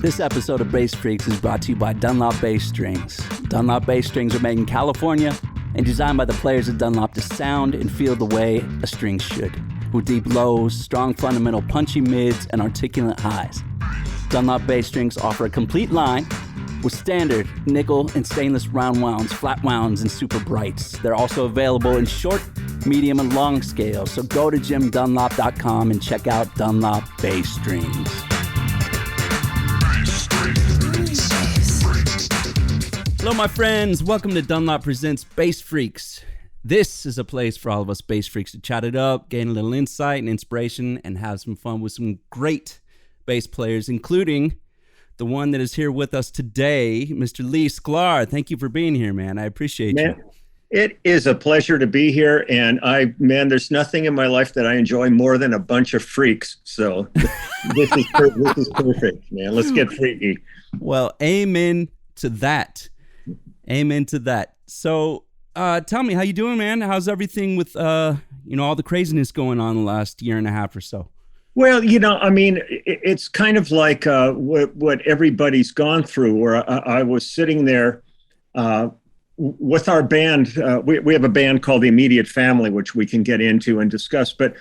This episode of Bass Freaks is brought to you by Dunlop Bass Strings. Dunlop Bass Strings are made in California and designed by the players at Dunlop to sound and feel the way a string should, with deep lows, strong fundamental punchy mids, and articulate highs. Dunlop Bass Strings offer a complete line with standard, nickel, and stainless round wounds, flat wounds, and super brights. They're also available in short, medium, and long scales, so go to jimdunlop.com and check out Dunlop Bass Strings. Hello, my friends. Welcome to Dunlop Presents Bass Freaks. This is a place for all of us bass freaks to chat it up, gain a little insight and inspiration, and have some fun with some great bass players, including the one that is here with us today, Mr. Lee Sklar. Thank you for being here, man. I appreciate you. It is a pleasure to be here, and there's nothing in my life that I enjoy more than a bunch of freaks. So this is perfect, man. Let's get freaky. Well, amen to that. Amen to that. So, tell me, how you doing, man? How's everything with, all the craziness going on the last year and a half or so? Well, it's kind of like what everybody's gone through, where I was sitting there with our band. We have a band called The Immediate Family, which we can get into and discuss, but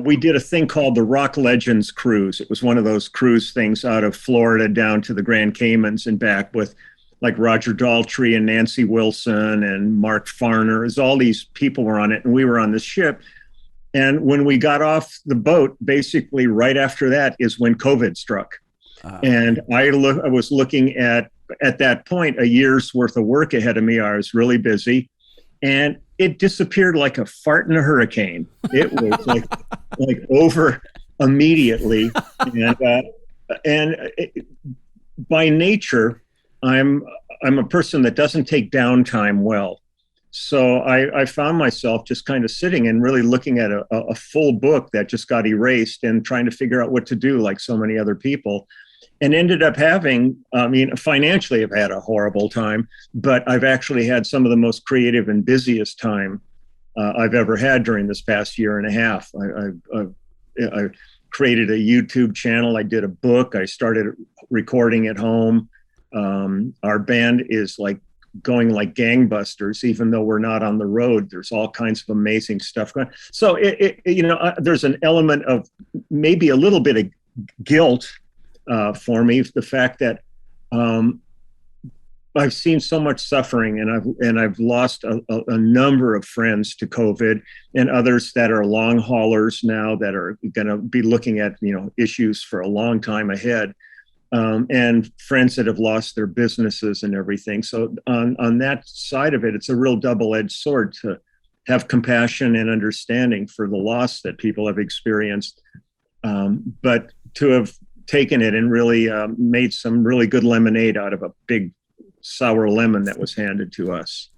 we did a thing called the Rock Legends Cruise. It was one of those cruise things out of Florida down to the Grand Caymans and back with like Roger Daltrey and Nancy Wilson and Mark Farner. All these people were on it, and we were on the ship. And when we got off the boat, basically right after that is when COVID struck. And I was looking at that point, a year's worth of work ahead of me. I was really busy, and it disappeared like a fart in a hurricane. It was like over immediately. And by nature, I'm a person that doesn't take downtime well. So I found myself just kind of sitting and really looking at a full book that just got erased and trying to figure out what to do, like so many other people, and ended up financially I've had a horrible time, but I've actually had some of the most creative and busiest time I've ever had during this past year and a half. I created a YouTube channel. I did a book. I started recording at home. Our band is going like gangbusters, even though we're not on the road. There's all kinds of amazing stuff going on. So there's an element of maybe a little bit of guilt for me, the fact that I've seen so much suffering, and I've lost a number of friends to COVID, and others that are long haulers now that are going to be looking at issues for a long time ahead. And friends that have lost their businesses and everything. So on that side of it, it's a real double-edged sword to have compassion and understanding for the loss that people have experienced, but to have taken it and really made some really good lemonade out of a big sour lemon that was handed to us.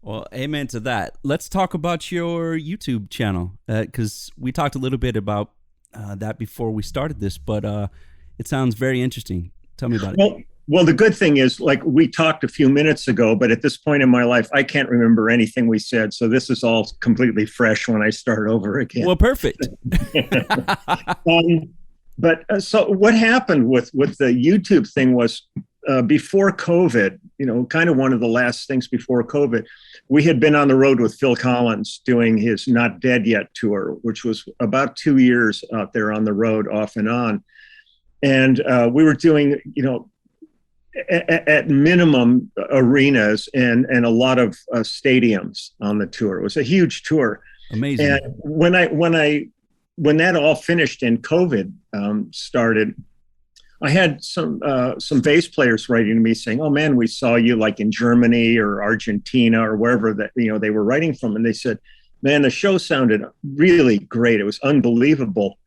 Well, amen to that. Let's talk about your YouTube channel, because we talked a little bit about that before we started this, but it sounds very interesting. Tell me about it. Well, the good thing is, we talked a few minutes ago, but at this point in my life, I can't remember anything we said. So this is all completely fresh when I start over again. Well, perfect. So what happened with the YouTube thing was before COVID, kind of one of the last things before COVID, we had been on the road with Phil Collins doing his Not Dead Yet tour, which was about 2 years out there on the road off and on. And we were doing, at minimum arenas and a lot of stadiums on the tour. It was a huge tour. Amazing. And when that all finished and COVID started, I had some bass players writing to me saying, "Oh man, we saw you in Germany or Argentina or wherever that they were writing from," and they said, "Man, the show sounded really great. It was unbelievable."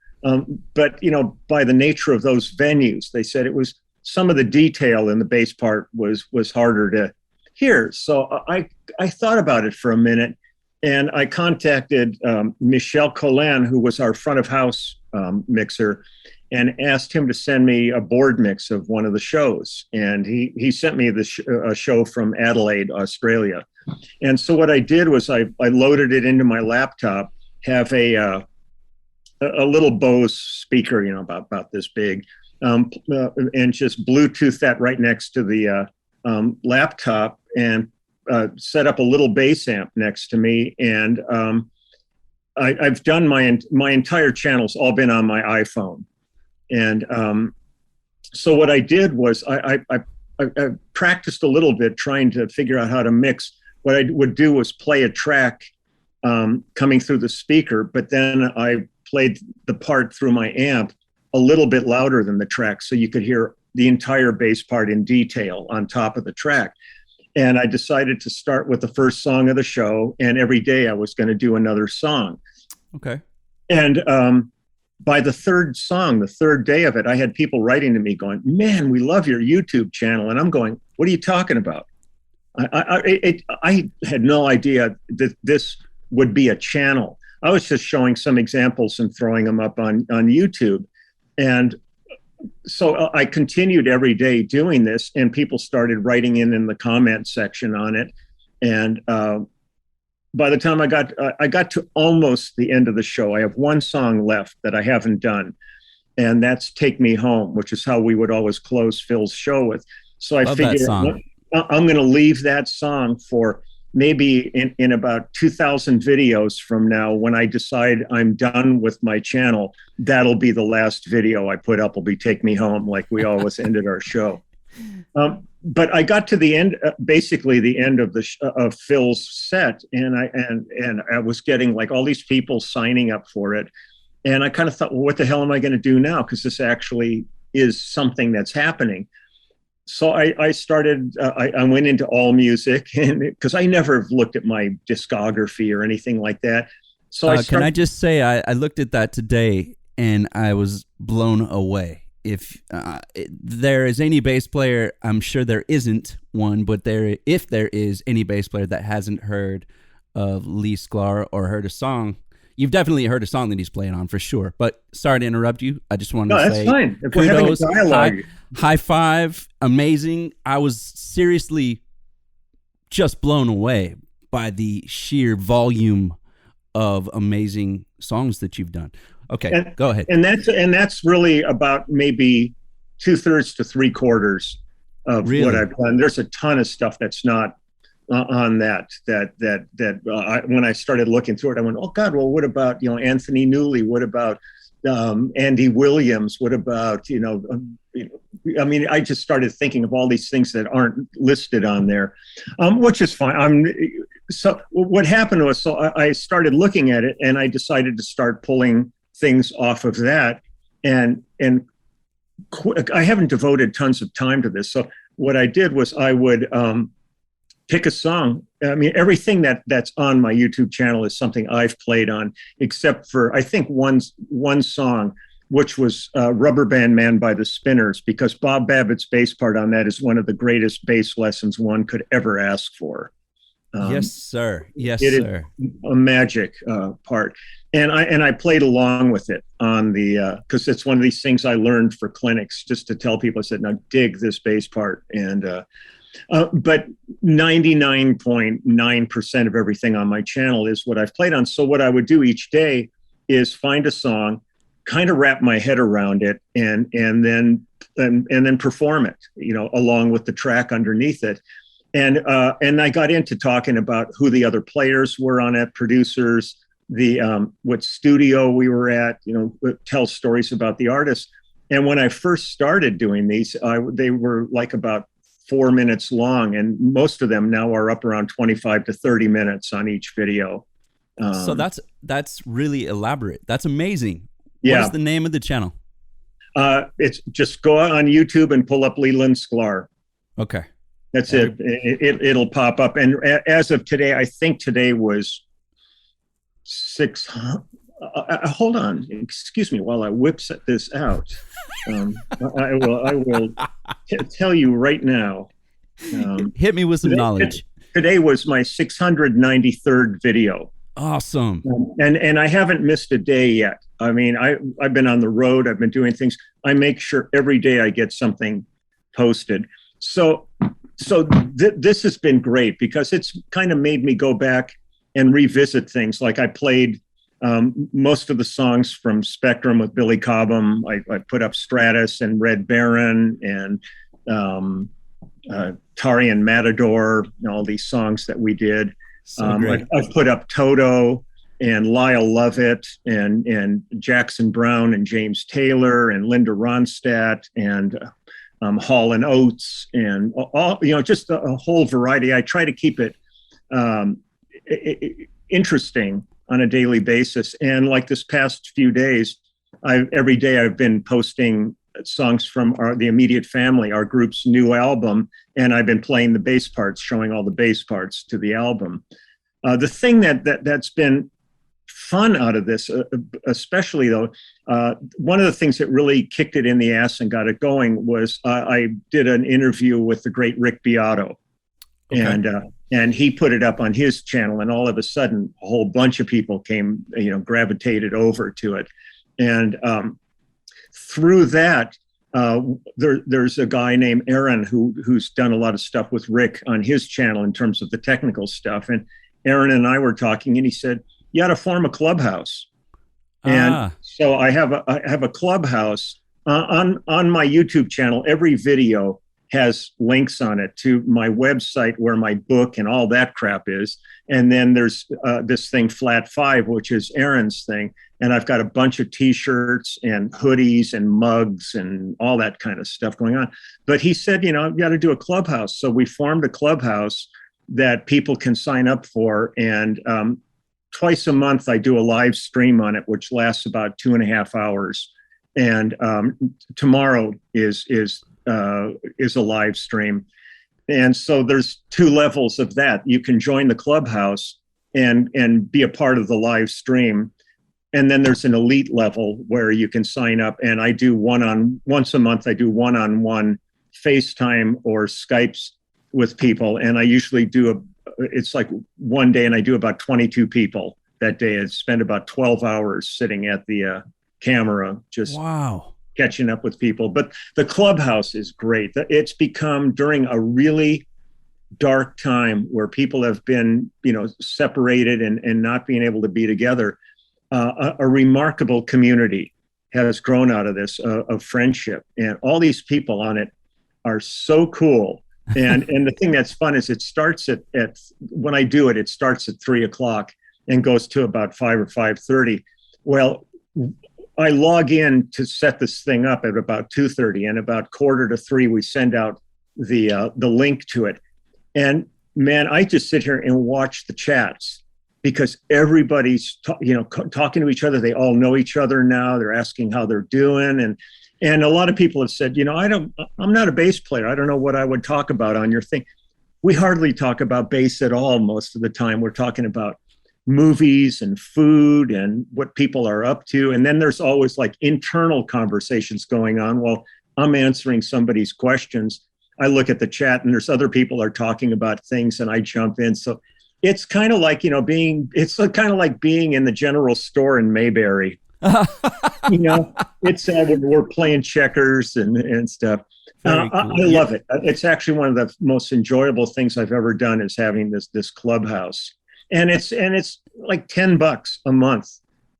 But by the nature of those venues, they said it was some of the detail in the bass part was harder to hear. So I thought about it for a minute, and I contacted Michel Collin, who was our front of house mixer, and asked him to send me a board mix of one of the shows. And he sent me a show from Adelaide, Australia. And so what I did was I loaded it into my laptop, have a little Bose speaker, about this big, and just Bluetooth that right next to the laptop, and set up a little bass amp next to me. And I've done my entire channel's all been on my iPhone. And so what I did was I practiced a little bit trying to figure out how to mix. What I would do was play a track coming through the speaker, but then I played the part through my amp a little bit louder than the track, so you could hear the entire bass part in detail on top of the track. And I decided to start with the first song of the show, and every day I was going to do another song. Okay. And by the third song, the third day of it, I had people writing to me going, "Man, we love your YouTube channel." And I'm going, "What are you talking about?" I had no idea that this would be a channel. I was just showing some examples and throwing them up on YouTube. And so I continued every day doing this, and people started writing in the comment section on it. And by the time I got to almost the end of the show, I have one song left that I haven't done, and that's "Take Me Home," which is how we would always close Phil's show with. So I figured I'm going to leave that song for maybe in about 2,000 videos from now. When I decide I'm done with my channel, that'll be the last video I put up, will be "Take Me Home," like we always ended our show. But I got to the end, basically the end of of Phil's set, and I was getting like all these people signing up for it. And I kind of thought, well, what the hell am I going to do now? Because this actually is something that's happening. So I started, I went into AllMusic, and because I never looked at my discography or anything like that. So can I just say, I looked at that today and I was blown away. If there is any bass player, I'm sure there isn't one, but if there is any bass player that hasn't heard of Lee Sklar or heard a song, you've definitely heard a song that he's playing on for sure. But sorry to interrupt you. I just wanted to say, that's fine. If we're having a dialogue. High five, amazing. I was seriously just blown away by the sheer volume of amazing songs that you've done. Okay, go ahead. And that's really about maybe 2/3 to 3/4 of what I've done. There's a ton of stuff that's not on that. When I started looking through it, I went, "Oh God, well, what about Anthony Newley? What about Andy Williams? What about I mean, I just started thinking of all these things that aren't listed on there, which is fine. So what happened was, I started looking at it, and I decided to start pulling things off of that, and I haven't devoted tons of time to this. So what I did was I would pick a song. I mean, everything that's on my YouTube channel is something I've played on, except for I think one song, which was Rubber Band Man by the Spinners, because Bob Babbitt's bass part on that is one of the greatest bass lessons one could ever ask for. Yes, sir. Yes, it sir. Is a magic part. And I played along with it on the, because it's one of these things I learned for clinics, just to tell people, I said, now dig this bass part. And but 99.9% of everything on my channel is what I've played on. So what I would do each day is find a song, kind of wrap my head around it, and then perform it, along with the track underneath it. And I got into talking about who the other players were on it, producers, what studio we were at, tell stories about the artist. And when I first started doing these, they were like about 4 minutes long, and most of them now are up around 25 to 30 minutes on each video. So that's really elaborate. That's amazing. Yeah. What's the name of the channel? It's just go on YouTube and pull up Leland Sklar. Okay. That's it. It'll pop up. And as of today, I think today was 600. Hold on. Excuse me while I whip this out. I will tell you right now. Hit me with some knowledge. Today was my 693rd video. Awesome. And I haven't missed a day yet. I mean, I've been on the road. I've been doing things. I make sure every day I get something posted. So this has been great, because it's kind of made me go back and revisit things. Like I played Most of the songs from Spectrum with Billy Cobham, I put up Stratus and Red Baron and Tari and Matador, and all these songs that we did. So great. I've put up Toto and Lyle Lovett and Jackson Brown and James Taylor and Linda Ronstadt and Hall and Oates and all, just a whole variety. I try to keep it interesting on a daily basis. And like this past few days, every day I've been posting songs from the immediate family, our group's new album, and I've been playing the bass parts, showing all the bass parts to the album. The thing that's been fun out of this, especially though, one of the things that really kicked it in the ass and got it going was I did an interview with the great Rick Beato. Okay. And he put it up on his channel, and all of a sudden a whole bunch of people came, gravitated over to it. And through that, there's a guy named Aaron who's done a lot of stuff with Rick on his channel in terms of the technical stuff. And Aaron and I were talking, and he said, you ought to form a clubhouse. And so I have a clubhouse on my YouTube channel. Every video has links on it to my website where my book and all that crap is. And then there's this thing, Flat 5, which is Aaron's thing. And I've got a bunch of T-shirts and hoodies and mugs and all that kind of stuff going on. But he said, I've got to do a clubhouse. So we formed a clubhouse that people can sign up for. And twice a month, I do a live stream on it, which lasts about 2.5 hours. And tomorrow is a live stream. And so there's 2 levels of that. You can join the clubhouse and be a part of the live stream. And then there's an elite level where you can sign up. And I do once a month, I do one-on-one FaceTime or Skypes with people. And I usually it's like one day and I do about 22 people that day. I spend about 12 hours sitting at the camera, just catching up with people. But the clubhouse is great. It's become, during a really dark time where people have been, separated and not being able to be together, a remarkable community has grown out of this, of friendship. And all these people on it are so cool. And the thing that's fun is it starts at when I do it, it starts at 3:00 and goes to about 5 or 5:30. Well, I log in to set this thing up at about 2:30, and about 2:45 we send out the link to it. And man, I just sit here and watch the chats because everybody's talking to each other. They all know each other now. They're asking how they're doing, and a lot of people have said, I'm not a bass player. I don't know what I would talk about on your thing. We hardly talk about bass at all most of the time. We're talking about movies and food and what people are up to. And then there's always like internal conversations going on while I'm answering somebody's questions. I look at the chat and there's other people are talking about things and I jump in. So it's kind of like, it's kind of like being in the general store in Mayberry. It's we're playing checkers and stuff. Cool. I love it. It's actually one of the most enjoyable things I've ever done is having this clubhouse, and it's like $10 a month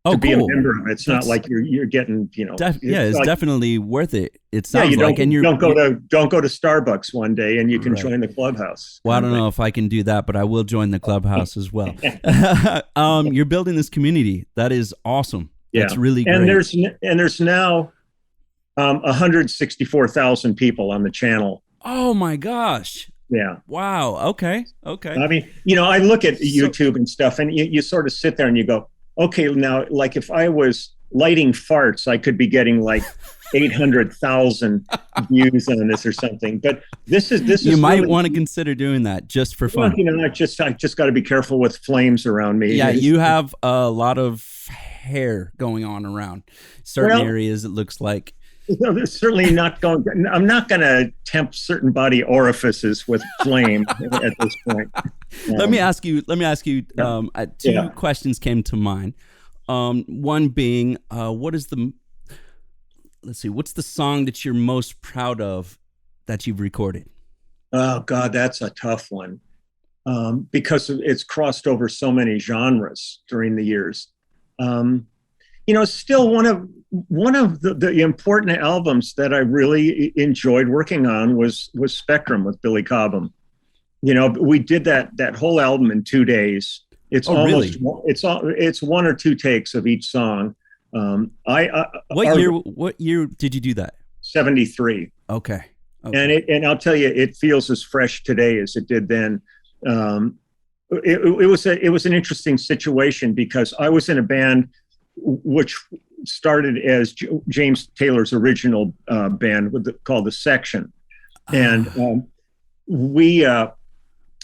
to be a member of it. It's not like you're getting it's definitely worth it. It sounds you like, and you don't go to Starbucks one day and you can join the clubhouse. Well, I don't know if I can do that, but I will join the clubhouse as well. You're building this community. That is awesome. Yeah, it's really great. And there's now 164,000 people on the channel. Oh my gosh. Yeah. Wow. Okay. I mean, I look at YouTube and stuff, and you sort of sit there and you go, okay, now, like if I was lighting farts, I could be getting like 800,000 views on this or something. But this is you might want to consider doing that just for fun. Well, I just got to be careful with flames around me. Yeah, you have a lot of hair going on around certain areas. It looks like. No, there's certainly not going. I'm not going to tempt certain body orifices with flame at this point. Let me ask you. Two questions came to mind. One being, what's the song that you're most proud of that you've recorded? Oh God, that's a tough one, because it's crossed over so many genres during the years. Still one of the important albums that I really enjoyed working on was Spectrum with Billy Cobham. We did that whole album in 2 days. It's really? It's one or two takes of each song. What year did you do that? 73. Okay. And I'll tell you, it feels as fresh today as it did then. It was an interesting situation because I was in a band which started as James Taylor's original band called The Section. And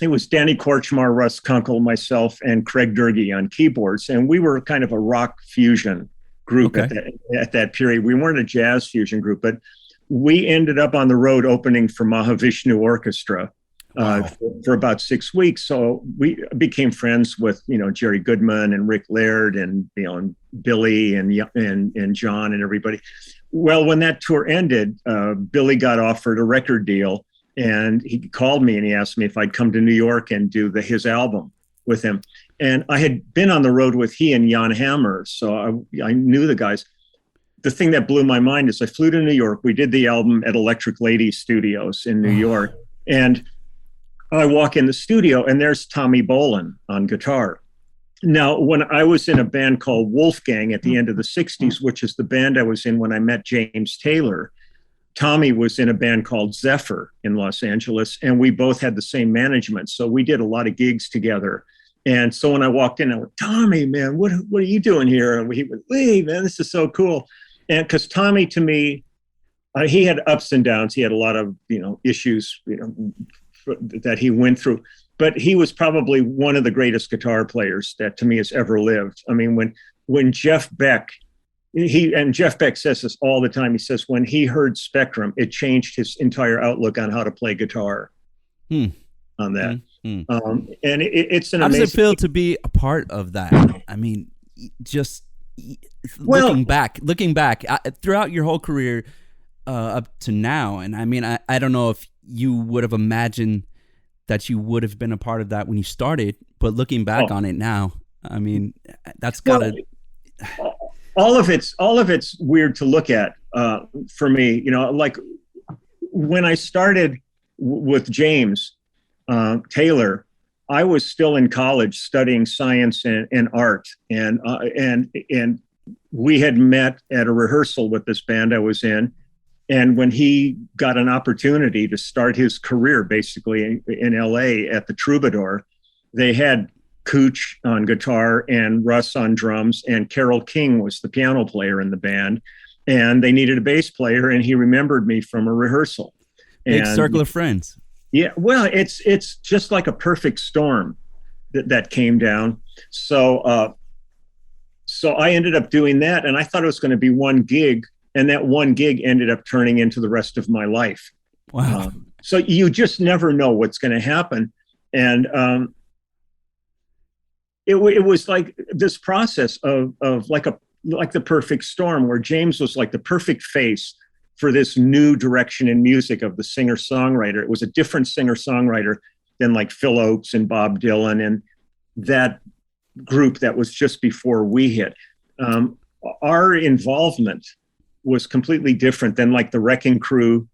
it was Danny Korchmar, Russ Kunkel, myself, and Craig Durkee on keyboards. And we were kind of a rock fusion group at that period. We weren't a jazz fusion group, but we ended up on the road opening for Mahavishnu Orchestra for about 6 weeks. So we became friends with, Jerry Goodman and Rick Laird and, and Billy and John and everybody. Well, when that tour ended, Billy got offered a record deal, and he called me and he asked me if I'd come to New York and do his album with him. And I had been on the road with he and Jan Hammer, so I knew the guys. The thing that blew my mind is I flew to New York. We did the album at Electric Lady Studios in New York. And I walk in the studio and there's Tommy Bolin on guitar. Now, when I was in a band called Wolfgang at the end of the 60s, which is the band I was in when I met James Taylor, Tommy was in a band called Zephyr in Los Angeles, and we both had the same management. So we did a lot of gigs together. And so when I walked in, I went, Tommy, man, what are you doing here? And he went, Lee, man, this is so cool. And because Tommy, to me, he had ups and downs. He had a lot of, issues, that he went through. But he was probably one of the greatest guitar players that, to me, has ever lived. I mean, when Jeff Beck, Jeff Beck says this all the time. He says when he heard Spectrum, it changed his entire outlook on how to play guitar. On that. And it's an amazing. How does it feel to be a part of that? I mean, just looking back throughout your whole career up to now. And I mean, I don't know if you would have imagined that you would have been a part of that when you started, but looking back on it now, I mean, that's gotta. All of it's weird to look at for me. Like when I started with James Taylor, I was still in college studying science and art, and we had met at a rehearsal with this band I was in. And when he got an opportunity to start his career basically in LA at the Troubadour, they had Cooch on guitar and Russ on drums, and Carole King was the piano player in the band. And they needed a bass player, and he remembered me from a rehearsal. Big circle of friends. Yeah, well, it's just like a perfect storm that came down. So I ended up doing that, and I thought it was going to be one gig, and that one gig ended up turning into the rest of my life. Wow. So you just never know what's going to happen. And it was like this process of like the perfect storm, where James was like the perfect face for this new direction in music of the singer-songwriter. It was a different singer-songwriter than like Phil Oakes and Bob Dylan and that group that was just before we hit. Our involvement was completely different than like the Wrecking Crew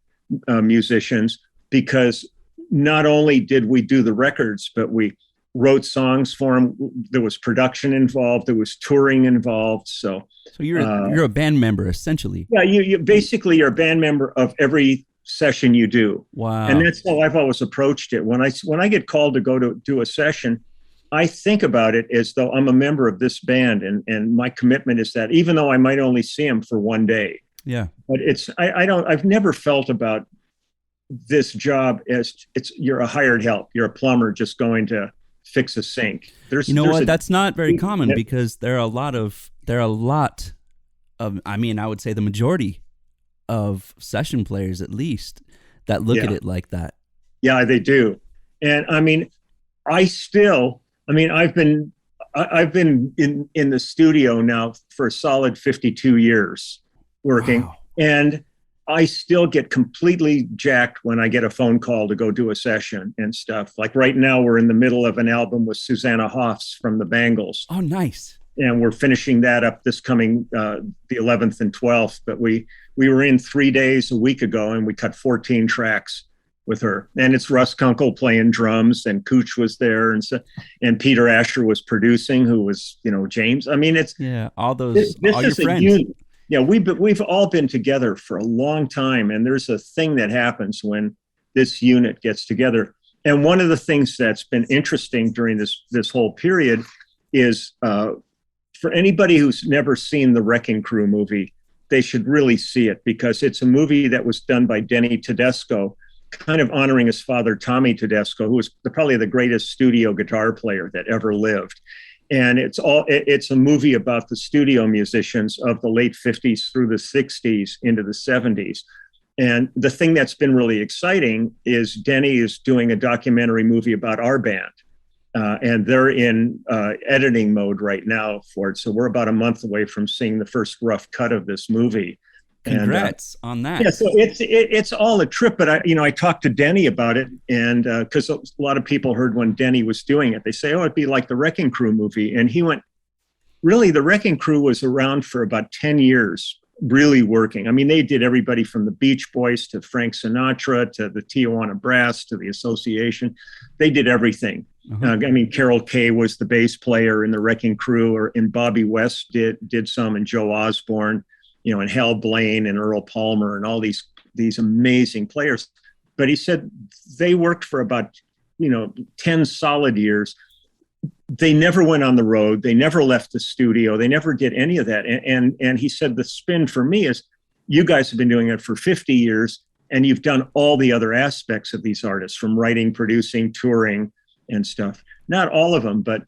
musicians, because not only did we do the records, but we wrote songs for them. There was production involved. There was touring involved. So you're a band member essentially. Yeah, you're a band member of every session you do. Wow. And that's how I've always approached it. When I get called to go to do a session, I think about it as though I'm a member of this band, and my commitment is that, even though I might only see them for one day. Yeah. But I've never felt about this job as you're a hired help. You're a plumber just going to fix a sink. That's not very common, because there are a lot of, I mean, I would say the majority of session players, at least, that look at it like that. Yeah, they do. And I mean, I've been in the studio now for a solid 52 years working. Wow. And I still get completely jacked when I get a phone call to go do a session and stuff. Like right now, we're in the middle of an album with Susanna Hoffs from the Bangles. Oh, nice. and we're finishing that up this coming the 11th and 12th. But we were in 3 days a week ago, and we cut 14 tracks with her. And it's Russ Kunkel playing drums, and Cooch was there, and Peter Asher was producing, who was, James. I mean, it's all those this all is your friends. We've all been together for a long time, and there's a thing that happens when this unit gets together. And one of the things that's been interesting during this whole period is for anybody who's never seen the Wrecking Crew movie, they should really see it, because it's a movie that was done by Denny Tedesco, kind of honoring his father, Tommy Tedesco, who was probably the greatest studio guitar player that ever lived. And it's a movie about the studio musicians of the late 50s through the 60s into the 70s. And the thing that's been really exciting is Denny is doing a documentary movie about our band. And they're in editing mode right now for it. So we're about a month away from seeing the first rough cut of this movie. Congrats on that. Yeah, so it's all a trip. But I talked to Denny about it, and because a lot of people heard when Denny was doing it, they say, "Oh, it'd be like the Wrecking Crew movie." And he went, "Really, the Wrecking Crew was around for about 10 years, really working. I mean, they did everybody from the Beach Boys to Frank Sinatra to the Tijuana Brass to the Association. They did everything." I mean, Carol Kay was the bass player in the Wrecking Crew, and Bobby West did some, and Joe Osborne, and Hal Blaine and Earl Palmer and all these amazing players. But he said they worked for about 10 solid years. They never went on the road. They never left the studio. They never did any of that. And he said the spin for me is, you guys have been doing it for 50 years, and you've done all the other aspects of these artists, from writing, producing, touring, and stuff. Not all of them, but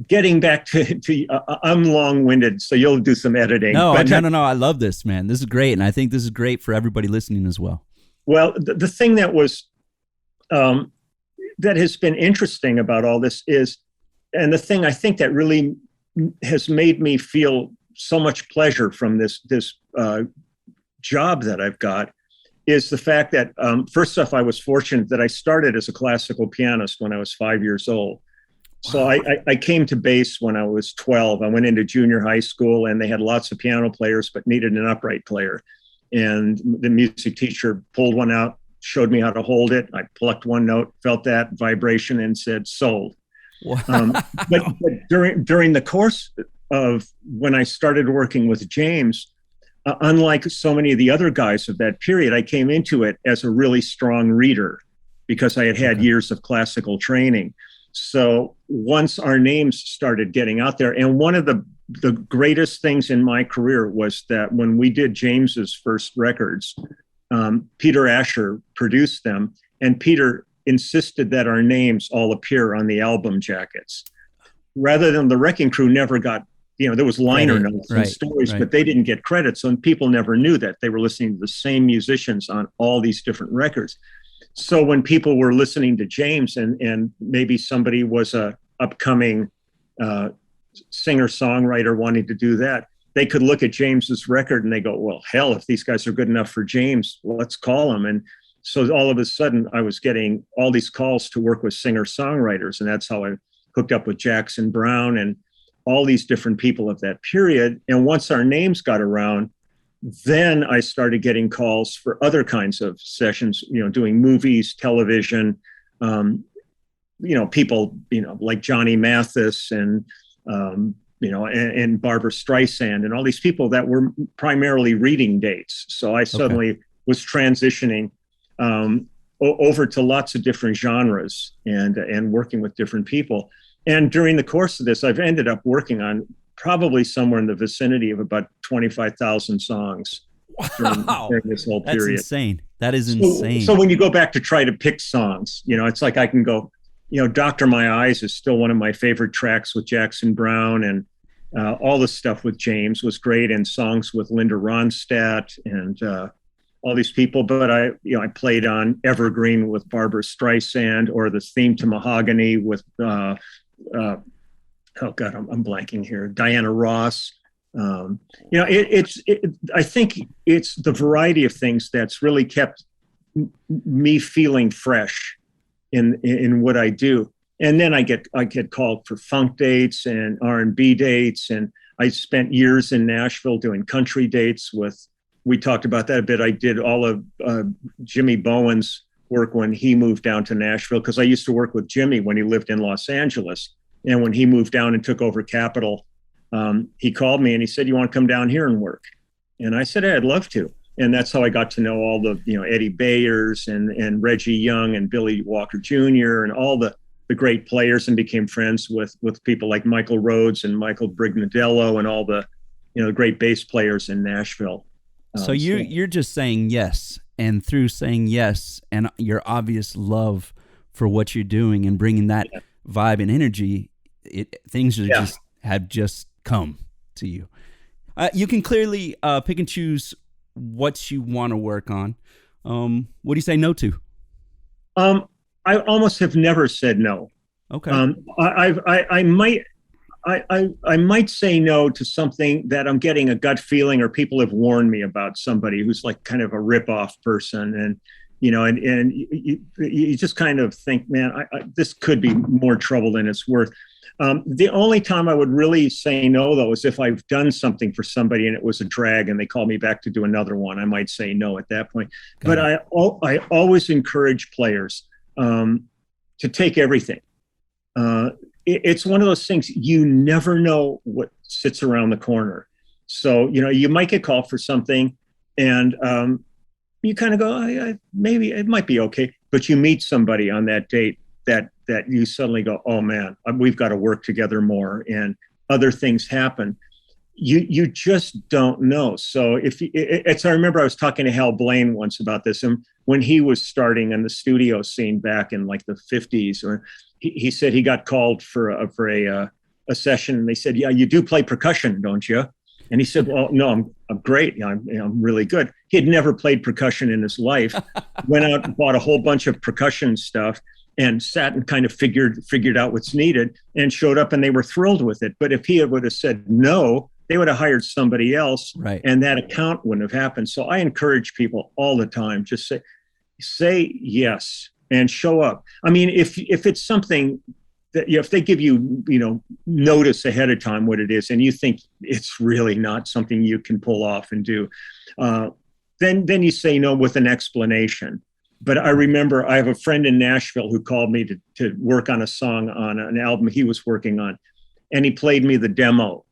getting back to I'm long-winded, so you'll do some editing. No. I love this, man. This is great, and I think this is great for everybody listening as well. Well, the thing that was that has been interesting about all this is, and the thing I think that really has made me feel so much pleasure from this job that I've got, is the fact that, first off, I was fortunate that I started as a classical pianist when I was 5 years old. So I came to bass when I was 12. I went into junior high school, and they had lots of piano players, but needed an upright player. And the music teacher pulled one out, showed me how to hold it. I plucked one note, felt that vibration, and said, sold. Wow. But during the course of when I started working with James, unlike so many of the other guys of that period, I came into it as a really strong reader because I had years of classical training. So once our names started getting out there, and one of the greatest things in my career was that when we did James's first records, Peter Asher produced them, and Peter insisted that our names all appear on the album jackets. Rather than the Wrecking Crew never got, there was liner notes and stories, but they didn't get credit. So people never knew that they were listening to the same musicians on all these different records. So when people were listening to James, and maybe somebody was a upcoming singer-songwriter wanting to do that, they could look at James's record and they go, well, hell, if these guys are good enough for James, let's call them. And so all of a sudden I was getting all these calls to work with singer-songwriters. And that's how I hooked up with Jackson Browne and all these different people of that period. And once our names got around, then I started getting calls for other kinds of sessions, doing movies, television, people, like Johnny Mathis and Barbra Streisand and all these people that were primarily reading dates. So I suddenly was transitioning over to lots of different genres and working with different people. And during the course of this, I've ended up working on probably somewhere in the vicinity of about 25,000 songs during this whole period. That's insane. That is insane. So when you go back to try to pick songs, it's like I can go, Doctor My Eyes is still one of my favorite tracks with Jackson Browne, and all the stuff with James was great, and songs with Linda Ronstadt and all these people. But I played on Evergreen with Barbra Streisand, or the theme to Mahogany with I'm blanking here, Diana Ross. I think it's the variety of things that's really kept me feeling fresh in what I do. And then I get called for funk dates and R&B dates. And I spent years in Nashville doing country dates we talked about that a bit. I did all of Jimmy Bowen's work when he moved down to Nashville, because I used to work with Jimmy when he lived in Los Angeles. And when he moved down and took over Capitol, he called me and he said, "You want to come down here and work?" And I said, "Hey, I'd love to." And that's how I got to know all the, Eddie Bayers and Reggie Young and Billy Walker Jr. and all the great players, and became friends with people like Michael Rhodes and Michael Brignadello and all the, great bass players in Nashville. So you're just saying yes, and through saying yes and your obvious love for what you're doing and bringing that vibe and energy, things have just come to you. You can clearly pick and choose what you want to work on. What do you say no to? I almost have never said no. Okay. I might say no to something that I'm getting a gut feeling, or people have warned me about somebody who's like kind of a rip-off person, and you just kind of think, man, this could be more trouble than it's worth. The only time I would really say no, though, is if I've done something for somebody and it was a drag and they call me back to do another one. I might say no at that point. But I always encourage players to take everything. It's one of those things, you never know what sits around the corner. So, you might get called for something and you kind of go, maybe it might be okay. But you meet somebody on that date that you suddenly go, oh man, we've got to work together more, and other things happen. You just don't know. So I remember I was talking to Hal Blaine once about this, and when he was starting in the studio scene back in like the 50s, or he said he got called for a session, and they said, "Yeah, you do play percussion, don't you?" And he said, "Well, no, I'm great. I'm really good." He had never played percussion in his life. Went out and bought a whole bunch of percussion stuff and sat and kind of figured out what's needed, and showed up, and they were thrilled with it. But if he would have said no, they would have hired somebody else, right, and that account wouldn't have happened. So I encourage people all the time, just say yes and show up. I mean, if it's something that, if they give you, notice ahead of time what it is, and you think it's really not something you can pull off and do, then you say no with an explanation. But I remember I have a friend in Nashville who called me to work on a song on an album he was working on, and he played me the demo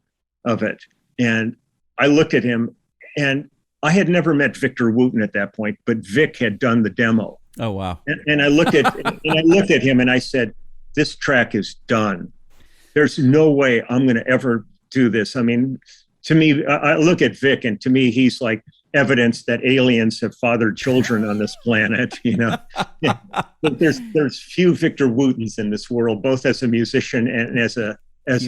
of it. And I looked at him, and I had never met Victor Wooten at that point, but Vic had done the demo. Oh, wow. And I looked at him and I said, this track is done. There's no way I'm going to ever do this. I mean, to me, I look at Vic, and to me, he's like evidence that aliens have fathered children on this planet. There's few Victor Wootens in this world, both as a musician and as a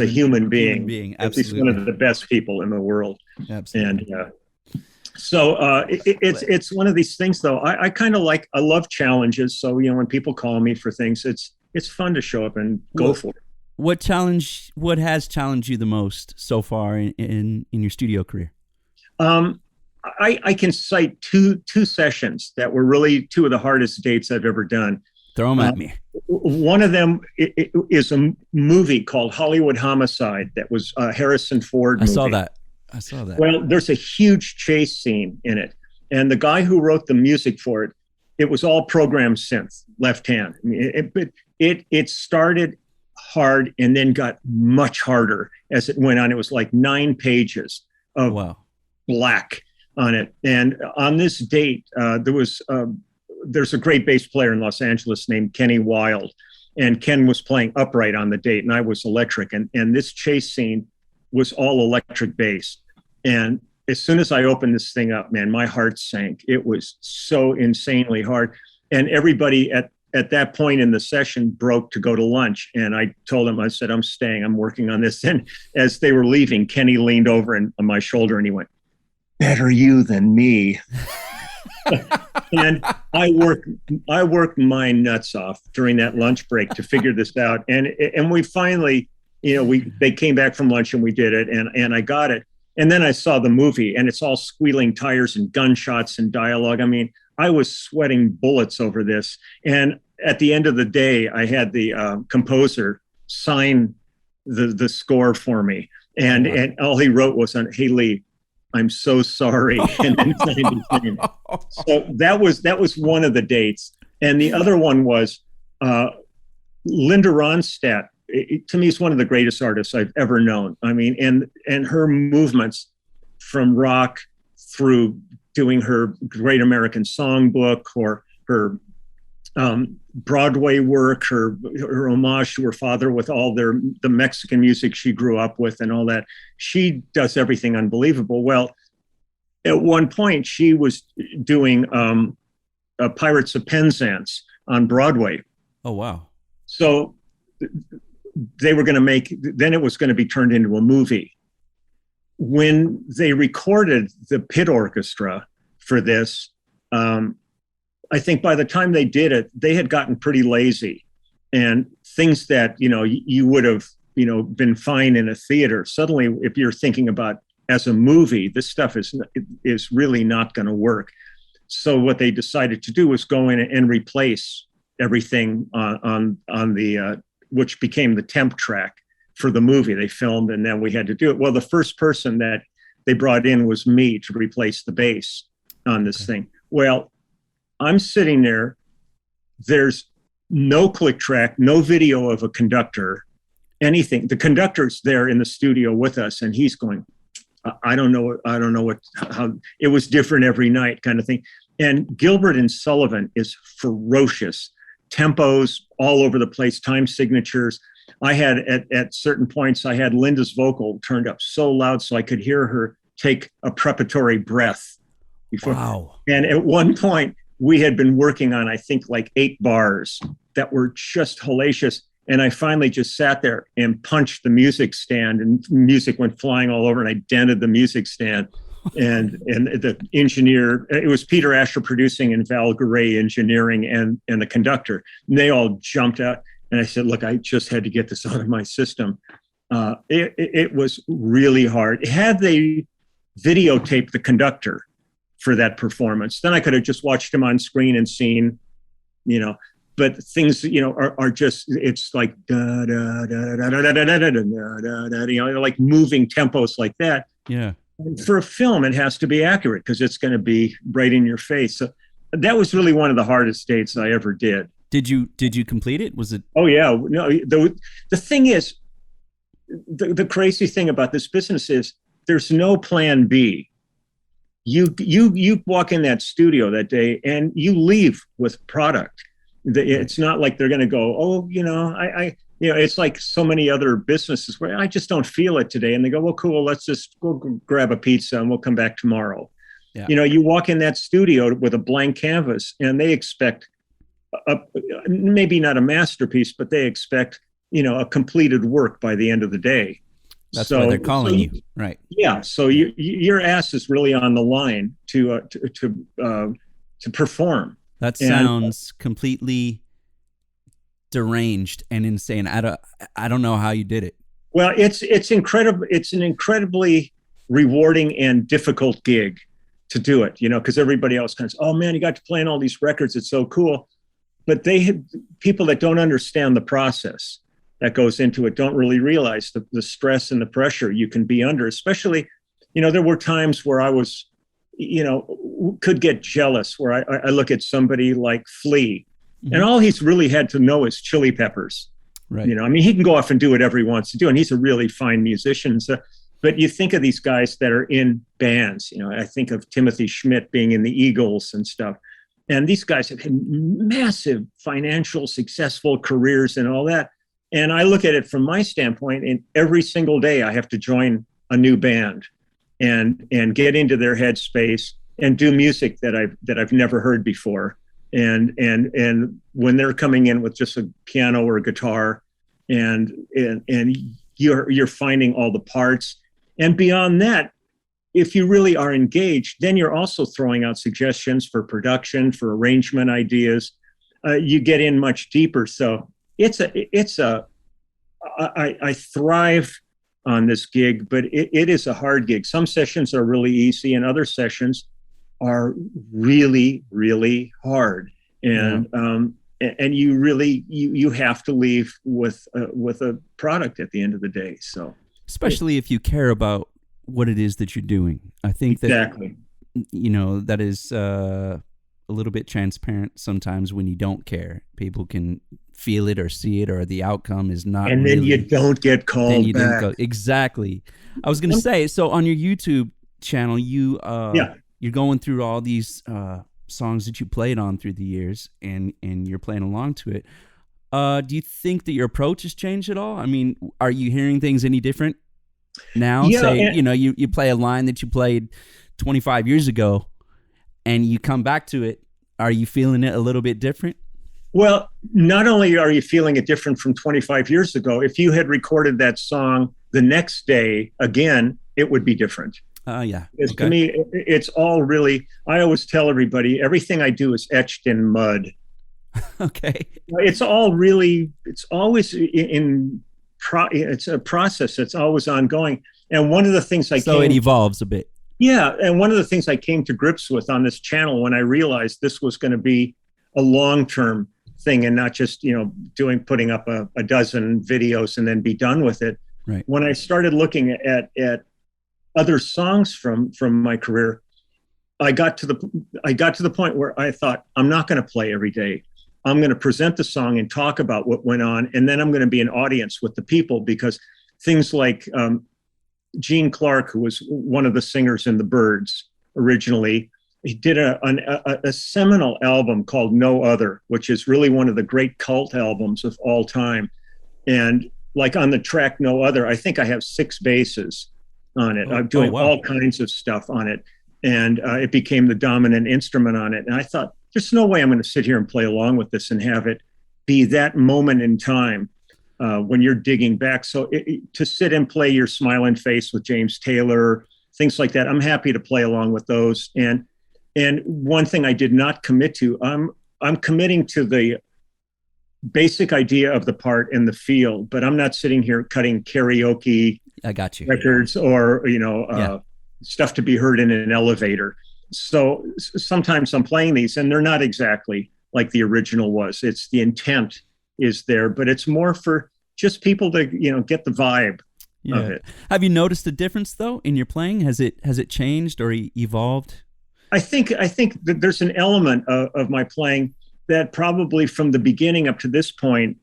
human being. Absolutely. He's one of the best people in the world. Absolutely. And it's one of these things, though. I kind of I love challenges. So, when people call me for things, it's fun to show up and go for it. What has challenged you the most so far in your studio career? I can cite two sessions that were really two of the hardest dates I've ever done. Throw them at me. One of them is a movie called Hollywood Homicide that was a Harrison Ford movie. I saw that. Well, there's a huge chase scene in it. And the guy who wrote the music for it, it was all programmed synth, left hand. I mean, it started hard and then got much harder as it went on. It was like 9 pages of black on it. And on this date, there's a great bass player in Los Angeles named Kenny Wilde. And Ken was playing upright on the date, and I was electric. And this chase scene was all electric bass. And as soon as I opened this thing up, man, my heart sank. It was so insanely hard. And everybody at that point in the session broke to go to lunch. And I told him, I said, I'm staying, I'm working on this. And as they were leaving, Kenny leaned over on my shoulder and he went, better you than me. And I worked my nuts off during that lunch break to figure this out. And we finally, they came back from lunch and we did it, and I got it. And then I saw the movie, and it's all squealing tires and gunshots and dialogue. I mean, I was sweating bullets over this. And at the end of the day, I had the composer sign the score for me. And all he wrote was, "Hey, Lee, I'm so sorry." And then signed his name. So that was one of the dates. And the other one was Linda Ronstadt. To me, is one of the greatest artists I've ever known. I mean, and her movements from rock through doing her Great American Songbook, or her Broadway work, her homage to her father with all the Mexican music she grew up with and all that. She does everything unbelievable. Well, at one point she was doing Pirates of Penzance on Broadway. Oh, wow. So they were going to then it was going to be turned into a movie. When they recorded the pit orchestra for this, I think by the time they did it, they had gotten pretty lazy, and things that, you would have, been fine in a theater. Suddenly, if you're thinking about as a movie, this stuff is really not going to work. So what they decided to do was go in and replace everything on the, which became the temp track for the movie they filmed. And then we had to do it. Well, the first person that they brought in was me to replace the bass on this thing. Well, I'm sitting there, there's no click track, no video of a conductor, anything. The conductor's there in the studio with us, and he's going, I don't know how it was different every night kind of thing. And Gilbert and Sullivan is ferocious. Tempos all over the place, time signatures. I had at certain points, I had Linda's vocal turned up so loud so I could hear her take a preparatory breath before. Wow. And at one point, we had been working on, I think, like 8 bars that were just hellacious. And I finally just sat there and punched the music stand, and music went flying all over, and I dented the music stand. And the engineer, it was Peter Asher producing and Val Garay engineering, and the conductor. And they all jumped out. And I said, look, I just had to get this out of my system. It was really hard. Had they videotaped the conductor for that performance, then I could have just watched him on screen and seen, but things, are just, it's like, da, da, da, da, da, da, da, da, da, da, da, da, like moving tempos like that. Yeah. And for a film, it has to be accurate because it's going to be right in your face. So that was really one of the hardest dates I ever did. Did you complete it? Was it? Oh yeah. No, the thing is, the crazy thing about this business is there's no plan B. You walk in that studio that day and you leave with product. It's not like they're going to go, oh, it's like so many other businesses where I just don't feel it today. And they go, well, cool, let's just go grab a pizza and we'll come back tomorrow. Yeah. You walk in that studio with a blank canvas and they expect maybe not a masterpiece, but they expect, a completed work by the end of the day. That's why they're calling you, right? Yeah. So your ass is really on the line to perform. That sounds completely deranged and insane. I don't know how you did it. Well, it's incredible. It's an incredibly rewarding and difficult gig to do it. Because everybody else kind of says, "Oh man, you got to play on all these records. It's so cool." But people that don't understand the process that goes into it don't really realize the stress and the pressure you can be under. Especially, there were times where I was, could get jealous, where I look at somebody like Flea, mm-hmm. and all he's really had to know is Chili Peppers. Right. He can go off and do whatever he wants to do, and he's a really fine musician. So, but you think of these guys that are in bands. I think of Timothy Schmidt being in the Eagles and stuff. And these guys have had massive financial, successful careers and all that. And I look at it from my standpoint, and every single day I have to join a new band and get into their headspace and do music that I've never heard before. And when they're coming in with just a piano or a guitar, and you're finding all the parts. And beyond that, if you really are engaged, then you're also throwing out suggestions for production, for arrangement ideas. You get in much deeper. So I thrive on this gig, but it is a hard gig. Some sessions are really easy and other sessions are really, really hard. And and you really you have to leave with a product at the end of the day. So especially if you care about what it is that you're doing, I think exactly. that that is a little bit transparent sometimes. When you don't care, people can feel it or see it, or the outcome is not, and then really, you don't get called then you back. didn't go. Exactly. I was going to say, so on your YouTube channel, you're going through all these songs that you played on through the years, and you're playing along to it. Do you think that your approach has changed at all? I mean, are you hearing things any different now? Yeah, Say, you play a line that you played 25 years ago and you come back to it. Are you feeling it a little bit different? Well, not only are you feeling it different from 25 years ago, if you had recorded that song the next day again, it would be different. Yeah. Because to me, it's all really, I always tell everybody, everything I do is etched in mud. Okay. It's all really, it's always it's a process that's always ongoing. And one of the things it evolves a bit. Yeah. And one of the things I came to grips with on this channel when I realized this was going to be a long-term thing and not just, putting up a dozen videos and then be done with it. Right. When I started looking at other songs from my career, I got to the point where I thought, I'm not going to play every day. I'm going to present the song and talk about what went on, and then I'm going to be an audience with the people, because things like Gene Clark, who was one of the singers in the Byrds originally, he did a seminal album called No Other, which is really one of the great cult albums of all time. And like on the track No Other, I think I have 6 basses on it. I'm doing all kinds of stuff on it. And it became the dominant instrument on it. And I thought, there's no way I'm going to sit here and play along with this and have it be that moment in time when you're digging back. So to sit and play Your Smiling Face with James Taylor, things like that, I'm happy to play along with those. And one thing I did not commit to, I'm committing to the basic idea of the part and the feel, but I'm not sitting here cutting karaoke records or, stuff to be heard in an elevator. So sometimes I'm playing these and they're not exactly like the original was. It's the intent is there, but it's more for just people to, get the vibe of it. Have you noticed a difference though in your playing? Has it changed or evolved? I think that there's an element of my playing that probably from the beginning up to this point,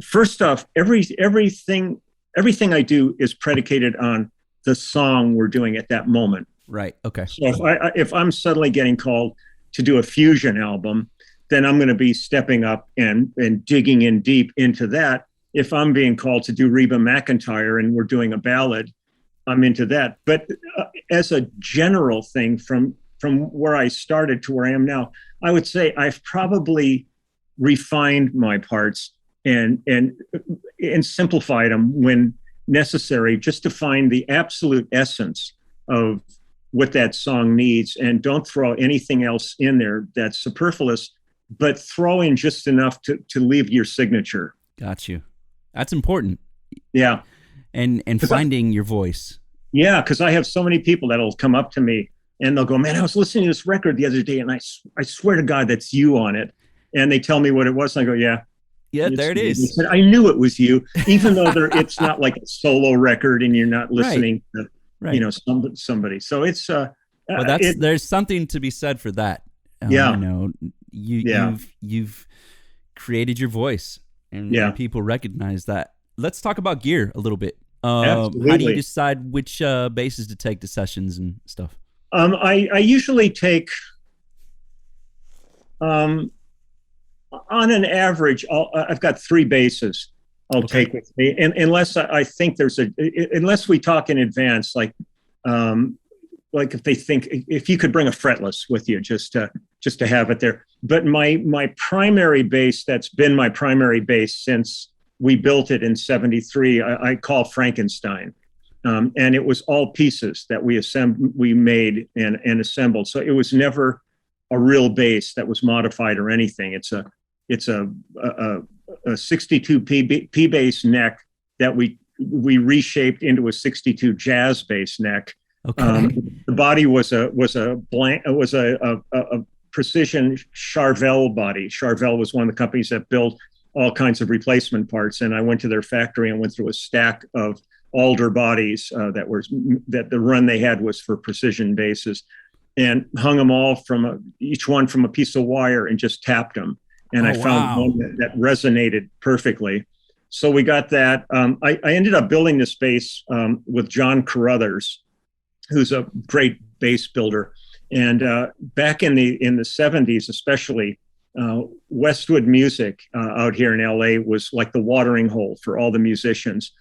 first off, everything I do is predicated on the song we're doing at that moment. Right. Okay. So if I'm suddenly getting called to do a fusion album, then I'm going to be stepping up and digging in deep into that. If I'm being called to do Reba McEntire and we're doing a ballad, I'm into that. But as a general thing, from where I started to where I am now, I would say I've probably refined my parts and simplified them when necessary, just to find the absolute essence of what that song needs, and don't throw anything else in there that's superfluous, but throw in just enough to leave your signature. Got you. That's important. Yeah. And finding your voice. Yeah, because I have so many people that'll come up to me and they'll go, man, I was listening to this record the other day and I swear to God that's you on it. And they tell me what it was and I go, yeah, there it is. They said, I knew it was you, even though it's not like a solo record and you're not listening to somebody. So it's there's something to be said for that. You've created your voice, and people recognize that. Let's talk about gear a little bit. How do you decide which basses to take to sessions and stuff? I usually take, on an average, I've got 3 basses I'll take with me, and unless I think unless we talk in advance, like if you could bring a fretless with you just to have it there. But my primary bass, that's been my primary bass since we built it in '73, I call Frankenstein. And it was all pieces that we made and assembled. So it was never a real bass that was modified or anything. It's a 62 P bass neck that we reshaped into a 62 jazz bass neck. Okay. The body was a precision Charvel body. Charvel was one of the companies that built all kinds of replacement parts. And I went to their factory and went through a stack of alder bodies that the run they had was for precision basses, and hung them all each one from a piece of wire and just tapped them. And I found one that resonated perfectly. So we got that. I ended up building this bass with John Carruthers, who's a great bass builder. And back in the 70s, especially, Westwood Music out here in LA was like the watering hole for all the musicians.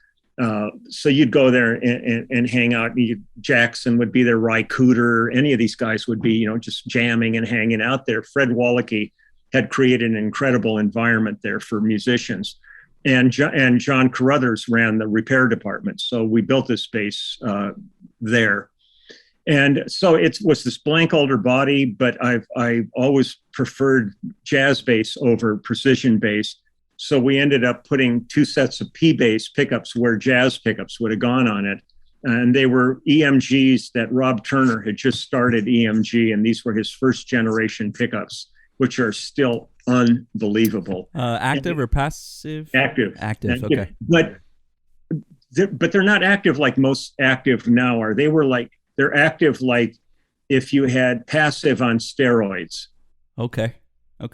So you'd go there and hang out. Jackson would be there, Ry Cooder, any of these guys would be, just jamming and hanging out there. Fred Wallachy had created an incredible environment there for musicians. And John Carruthers ran the repair department. So we built this bass there. And so it was this blank alder body, but I always preferred jazz bass over precision bass. So we ended up putting 2 sets of P bass pickups where jazz pickups would have gone on it. And they were EMGs that Rob Turner had just started EMG. And these were his first generation pickups, which are still unbelievable. Active or passive? Active. Active. Okay. But they're not active like most active now are. They're active like if you had passive on steroids. Okay.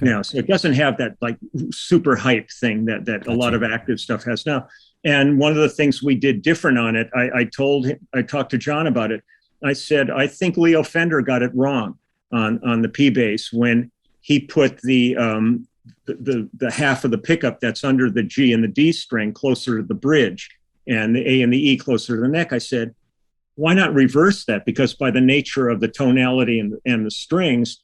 Now, so it doesn't have that like super hype thing that gotcha. A lot of active stuff has now. And one of the things we did different on it, I talked to John about it. I said, I think Leo Fender got it wrong on the P bass when he put the half of the pickup that's under the G and the D string closer to the bridge and the A and the E closer to the neck. I said, why not reverse that? Because by the nature of the tonality and the strings,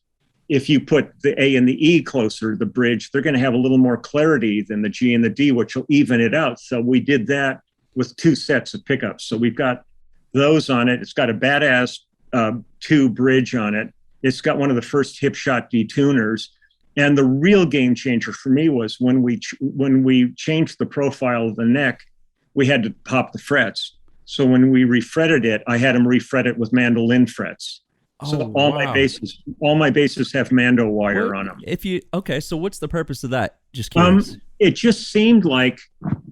if you put the A and the E closer to the bridge, they're going to have a little more clarity than the G and the D, which will even it out. So we did that with 2 sets of pickups. So we've got those on it. It's got a badass 2 bridge on it. It's got one of the first hip shot detuners. And the real game changer for me was when we changed the profile of the neck, we had to pop the frets. So when we refretted it, I had them refret it with mandolin frets. So my basses have mando wire on them. So what's the purpose of that? Just curious. It just seemed like,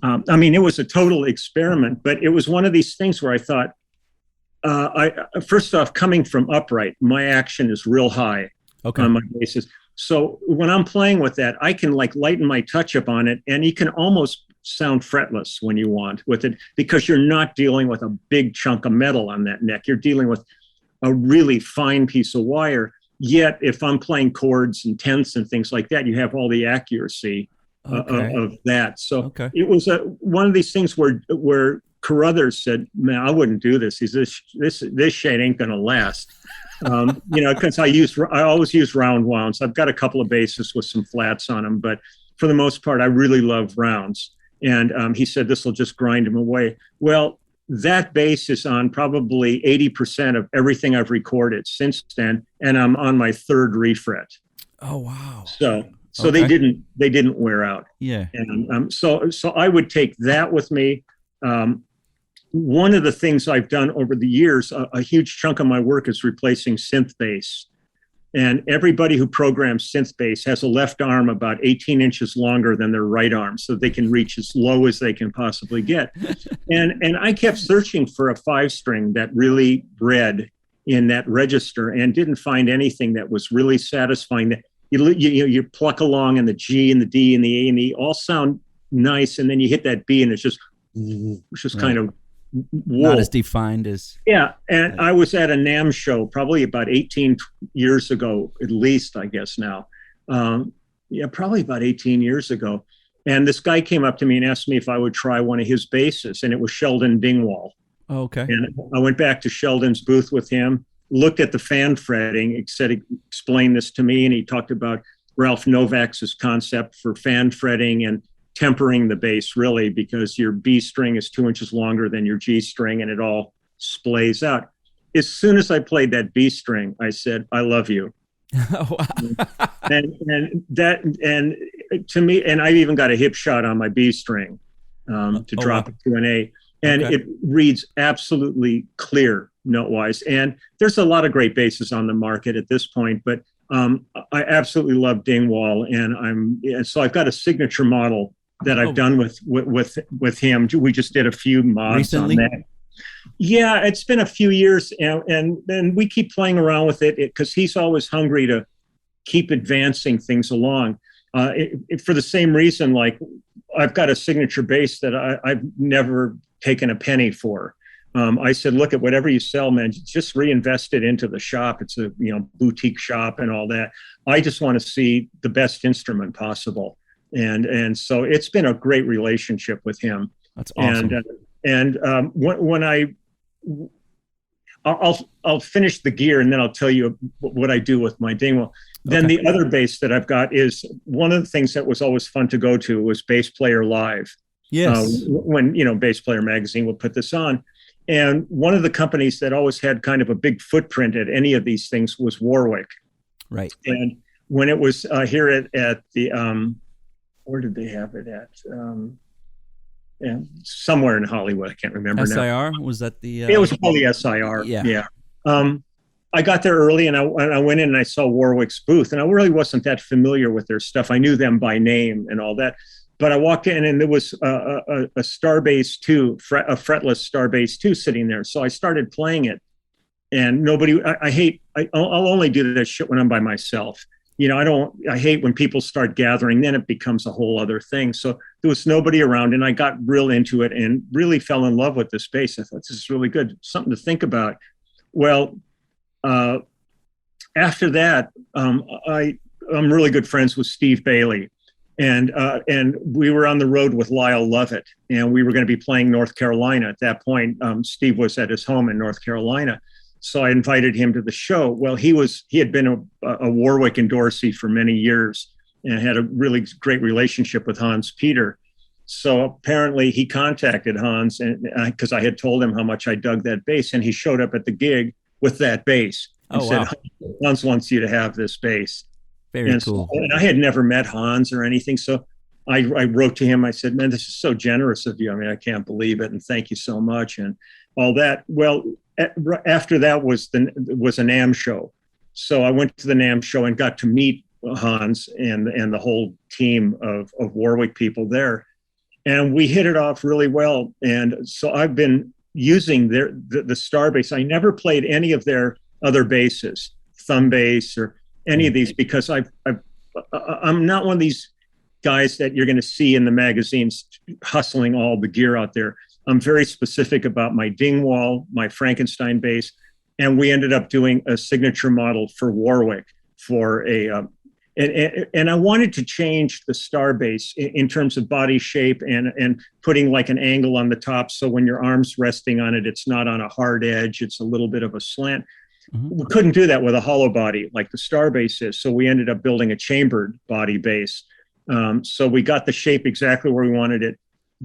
it was a total experiment, but it was one of these things where I thought, first off, coming from upright, my action is real high on my basses. So when I'm playing with that, I can like lighten my touch up on it, and you can almost sound fretless when you want with it, because you're not dealing with a big chunk of metal on that neck. You're dealing with a really fine piece of wire. Yet if I'm playing chords and tenths and things like that, you have all the accuracy of that. So it was one of these things where Carruthers said, man, I wouldn't do this. This shit ain't going to last. Because I always use round wounds. I've got a couple of basses with some flats on them, but for the most part, I really love rounds. And he said, this will just grind them away. Well, that bass is on probably 80% of everything I've recorded since then. And I'm on my 3rd refret. Oh, wow. So they didn't wear out. Yeah. And so I would take that with me. One of the things I've done over the years, a huge chunk of my work is replacing synth bass. And everybody who programs synth bass has a left arm about 18 inches longer than their right arm, so they can reach as low as they can possibly get. And I kept searching for a 5-string that really bred in that register and didn't find anything that was really satisfying. That you pluck along, and the G and the D and the A and the E all sound nice, and then you hit that B and it's just kind of not as defined as. Yeah. And I was at a NAMM show probably about 18 years ago, at least, I guess now. Probably about 18 years ago. And this guy came up to me and asked me if I would try one of his basses, and it was Sheldon Dingwall. Oh, okay. And I went back to Sheldon's booth with him, looked at the fan fretting, explained this to me, and he talked about Ralph Novak's concept for fan fretting and tempering the bass, really, because your B string is 2 inches longer than your G string, and it all splays out. As soon as I played that B string, I said, I love you. Oh, wow. and to me, and I even got a hip shot on my B string to drop it to an A. And it reads absolutely clear note-wise. And there's a lot of great basses on the market at this point, but I absolutely love Dingwall, and so I've got a signature model that I've done with him. We just did a few mods recently on that. Yeah, it's been a few years, and we keep playing around with it because he's always hungry to keep advancing things along. For the same reason, like I've got a signature bass that I've never taken a penny for. I said, look, at whatever you sell, man, just reinvest it into the shop. It's a boutique shop and all that. I just want to see the best instrument possible, and so it's been a great relationship with him. That's awesome. When I'll finish the gear and then I'll tell you what I do with my Dingwall. Then the other bass that I've got is one of the things that was always fun to go to was Bass Player Live. Yes. When Bass Player Magazine would put this on. And one of the companies that always had kind of a big footprint at any of these things was Warwick. Right. And when it was here at the, where did they have it at? Somewhere in Hollywood. I can't remember SIR? now. Was that the... It was probably SIR. Yeah. I got there early and I went in and I saw Warwick's booth, and I really wasn't that familiar with their stuff. I knew them by name and all that. But I walked in and there was a Starbase 2, a fretless Starbase 2 sitting there. So I started playing it, and nobody, I'll only do that shit when I'm by myself. I hate when people start gathering, then it becomes a whole other thing. So there was nobody around, and I got real into it and really fell in love with this bass. I thought, this is really good, something to think about. Well, after that, I'm really good friends with Steve Bailey. And we were on the road with Lyle Lovett, and we were going to be playing North Carolina. At that point, Steve was at his home in North Carolina. So I invited him to the show. Well, he had been a Warwick endorsee for many years and had a really great relationship with Hans Peter. So apparently he contacted Hans, and because I had told him how much I dug that bass, and he showed up at the gig with that bass and said, Hans wants you to have this bass. Very cool. And I had never met Hans or anything. So I wrote to him. I said, man, this is so generous of you. I mean, I can't believe it. And thank you so much. And all that. Well, after that was a NAMM show. So I went to the NAMM show and got to meet Hans and the whole team of Warwick people there. And we hit it off really well. And so I've been using the Starbase. I never played any of their other basses, thumb bass or any of these, because I'm not one of these guys that you're going to see in the magazines hustling all the gear out there. I'm very specific about my Dingwall, my Frankenstein bass, and we ended up doing a signature model for Warwick for and I wanted to change the Starbase in terms of body shape and putting like an angle on the top, so when your arm's resting on it, it's not on a hard edge, it's a little bit of a slant. We couldn't do that with a hollow body like the Starbase is. So we ended up building a chambered body bass. So we got the shape exactly where we wanted it,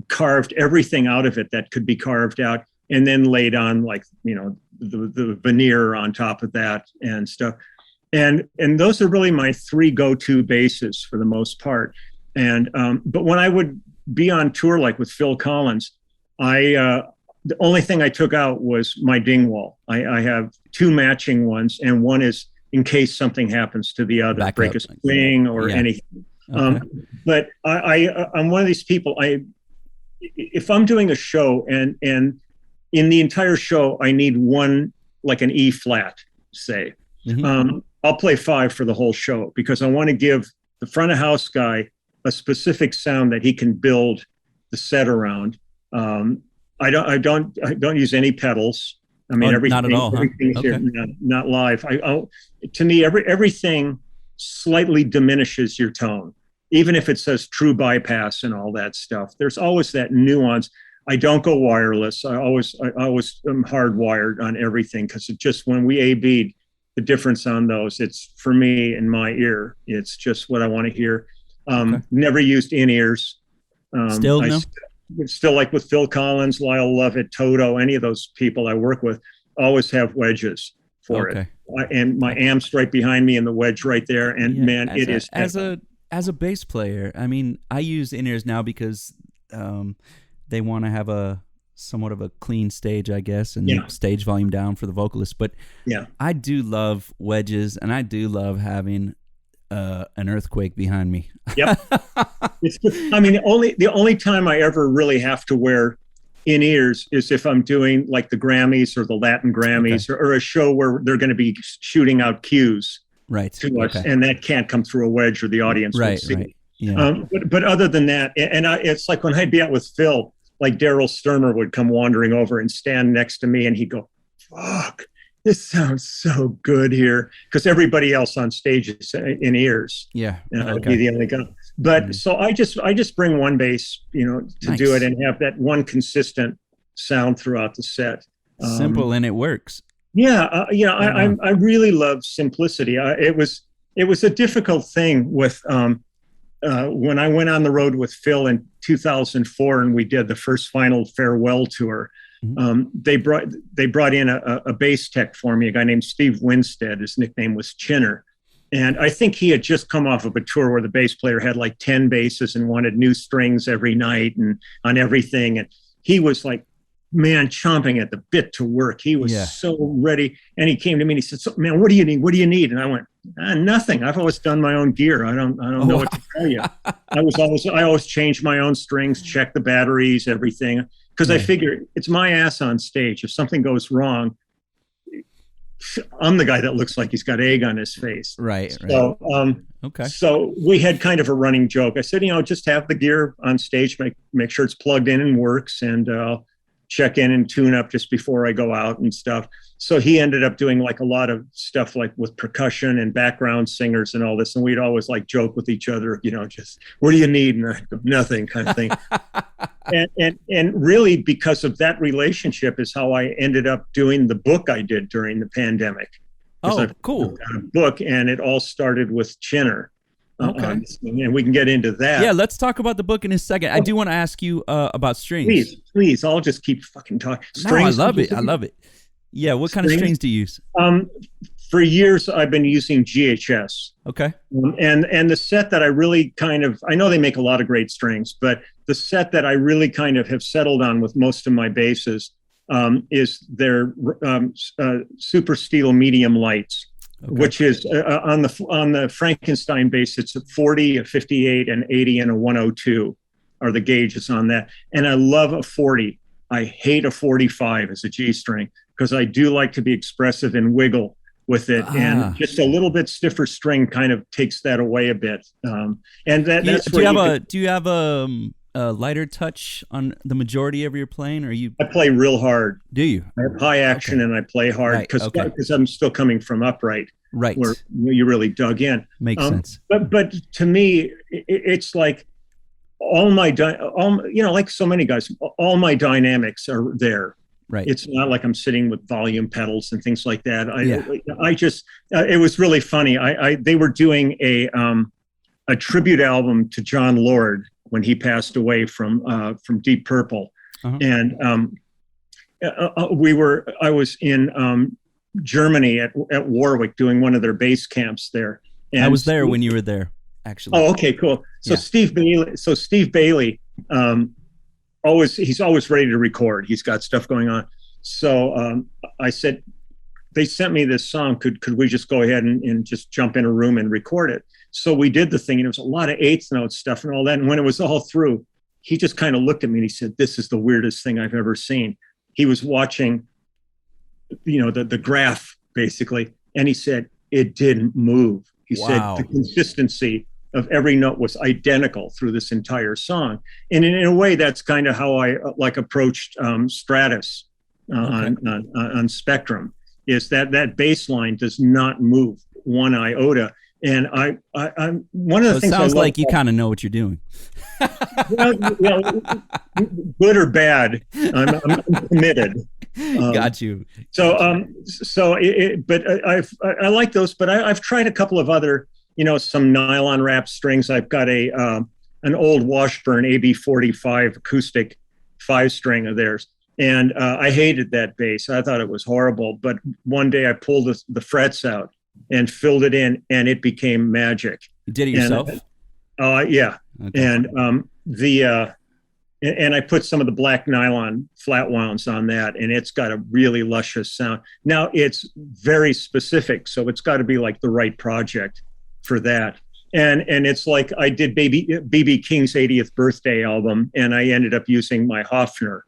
carved everything out of it that could be carved out, and then laid on the veneer on top of that and stuff. And those are really my three go-to basses for the most part. And but when I would be on tour, like with Phil Collins, the only thing I took out was my Dingwall. I have two matching ones, and one is in case something happens to the other, break a spring or anything. Okay. But I'm one of these people. If I'm doing a show and in the entire show I need one, like an E flat, say, I'll play 5 for the whole show, because I want to give the front of house guy a specific sound that he can build the set around. I don't use any pedals. I mean, everything, not at all, huh? Everything's here, not live. To me, everything slightly diminishes your tone, even if it says true bypass and all that stuff. There's always that nuance. I don't go wireless. I always am hardwired on everything, because it just, when we A/B'd the difference on those, it's, for me, in my ear, it's just what I want to hear. Never used in-ears. Still no? Still, like with Phil Collins, Lyle Lovett, Toto, any of those people I work with, always have wedges for it. And my amp's right behind me and the wedge right there. And man, it is. As a bass player, I mean, I use in-ears now because they want to have a somewhat of a clean stage, I guess, and stage volume down for the vocalist. But I do love wedges, and I do love having an earthquake behind me. Yep. I mean, the only time I ever really have to wear in-ears is if I'm doing like the Grammys or the Latin Grammys, or a show where they're going to be shooting out cues to us, and that can't come through a wedge or the audience will see. Right. Yeah. But other than that, it's like when I'd be out with Phil, like Daryl Sturmer would come wandering over and stand next to me, and he'd go, "Fuck, this sounds so good here," because everybody else on stage is in ears. Yeah, I'd be the only guy. But so I just bring one bass, to do it and have that one consistent sound throughout the set. Simple, and it works. Yeah, I really love simplicity. It was a difficult thing with when I went on the road with Phil in 2004 and we did the first final farewell tour. They brought in a bass tech for me, a guy named Steve Winstead. His nickname was Chinner. And I think he had just come off of a tour where the bass player had like 10 basses and wanted new strings every night and on everything. And he was like, man, chomping at the bit to work. He was so ready. And he came to me and he said, "So, man, what do you need? What do you need?" And I went, "Nothing. I've always done my own gear. I don't know what to tell you." I always change my own strings, check the batteries, everything. Because I figure it's my ass on stage. If something goes wrong, I'm the guy that looks like he's got egg on his face. Right. So, So we had kind of a running joke. I said, just have the gear on stage, make sure it's plugged in and works, and check in and tune up just before I go out and stuff. So he ended up doing like a lot of stuff like with percussion and background singers and all this. And we'd always like joke with each other, just, "What do you need?" And I'd go, "Nothing," kind of thing. and really because of that relationship is how I ended up doing the book I did during the pandemic. Oh, cool. Got a book, and it all started with Chinner. And we can get into that. Yeah, let's talk about the book in a second. I do want to ask you about strings. Please. I'll just keep fucking talking. Strings. No, I love it. Yeah, what kind of strings do you use? For years, I've been using GHS. Okay. And the set that I really I know they make a lot of great strings, but the set that I really kind of have settled on with most of my basses is their Super Steel Medium Lights. Okay. Which is on the Frankenstein bass, it's a 40, a 58, an 80, and a 102 are the gauges on that. And I love a 40. I hate a 45 as a G string because I do like to be expressive and wiggle with it, and just a little bit stiffer string kind of takes that away a bit. And that's do you have a lighter touch on the majority of your playing, or I play real hard. Do you? I have high action and I play hard because I'm still coming from upright, where you really dug in. Makes sense. But to me, it's like like so many guys, all my dynamics are there. Right. It's not like I'm sitting with volume pedals and things like that. I just it was really funny. They were doing a tribute album to John Lord when he passed away from Deep Purple. And I was in Germany at Warwick doing one of their base camps there. And I was there when you were there, actually. Oh, okay, cool. So Steve Bailey, he's always ready to record. He's got stuff going on. So I said, they sent me this song. Could we just go ahead and just jump in a room and record it? So we did the thing, and it was a lot of eighth note stuff and all that. And when it was all through, he just kind of looked at me and he said, "This is the weirdest thing I've ever seen." He was watching, the graph basically, and he said, "It didn't move." He said the consistency of every note was identical through this entire song. And in a way, that's kind of how I approached Stratus on Spectrum, is that bass line does not move one iota. And I'm one of the things. It sounds like you kind of know what you're doing. well, good or bad, I'm committed. Got you. So but I like those. But I've tried a couple of other, some nylon wrap strings. I've got an old Washburn AB45 acoustic 5-string of theirs. And I hated that bass. I thought it was horrible. But one day I pulled the frets out and filled it in, and it became magic. You did it yourself? Yeah. Okay. And and I put some of the black nylon flat wounds on that, and it's got a really luscious sound. Now it's very specific, so it's got to be like the right project for that. And it's like I did BB King's 80th birthday album, and I ended up using my Hofner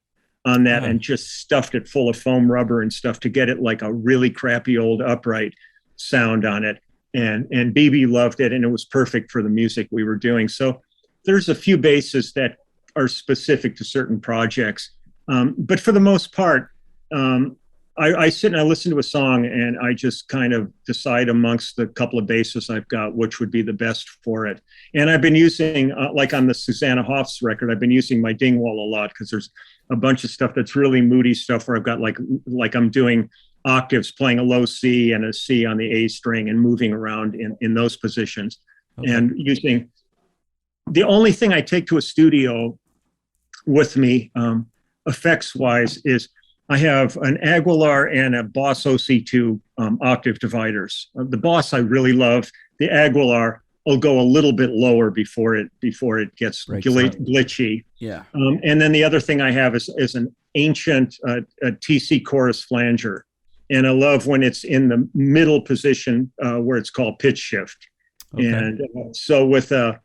on that and just stuffed it full of foam rubber and stuff to get it like a really crappy old upright sound on it. And BB loved it, and it was perfect for the music we were doing. So there's a few basses that are specific to certain projects. But for the most part, I sit and I listen to a song, and I just kind of decide amongst the couple of basses I've got which would be the best for it. And I've been using, like on the Susanna Hoffs record, I've been using my Dingwall a lot because there's a bunch of stuff that's really moody stuff where I've got like I'm doing octaves, playing a low C and a C on the A string and moving around in those positions. Okay. And using, the only thing I take to a studio with me, effects wise, is I have an Aguilar and a Boss OC2 octave dividers. The Boss I really love. The Aguilar will go a little bit lower before it gets glitchy. Yeah. And then the other thing I have is an ancient TC chorus flanger. And I love when it's in the middle position where it's called pitch shift. Okay. And so with a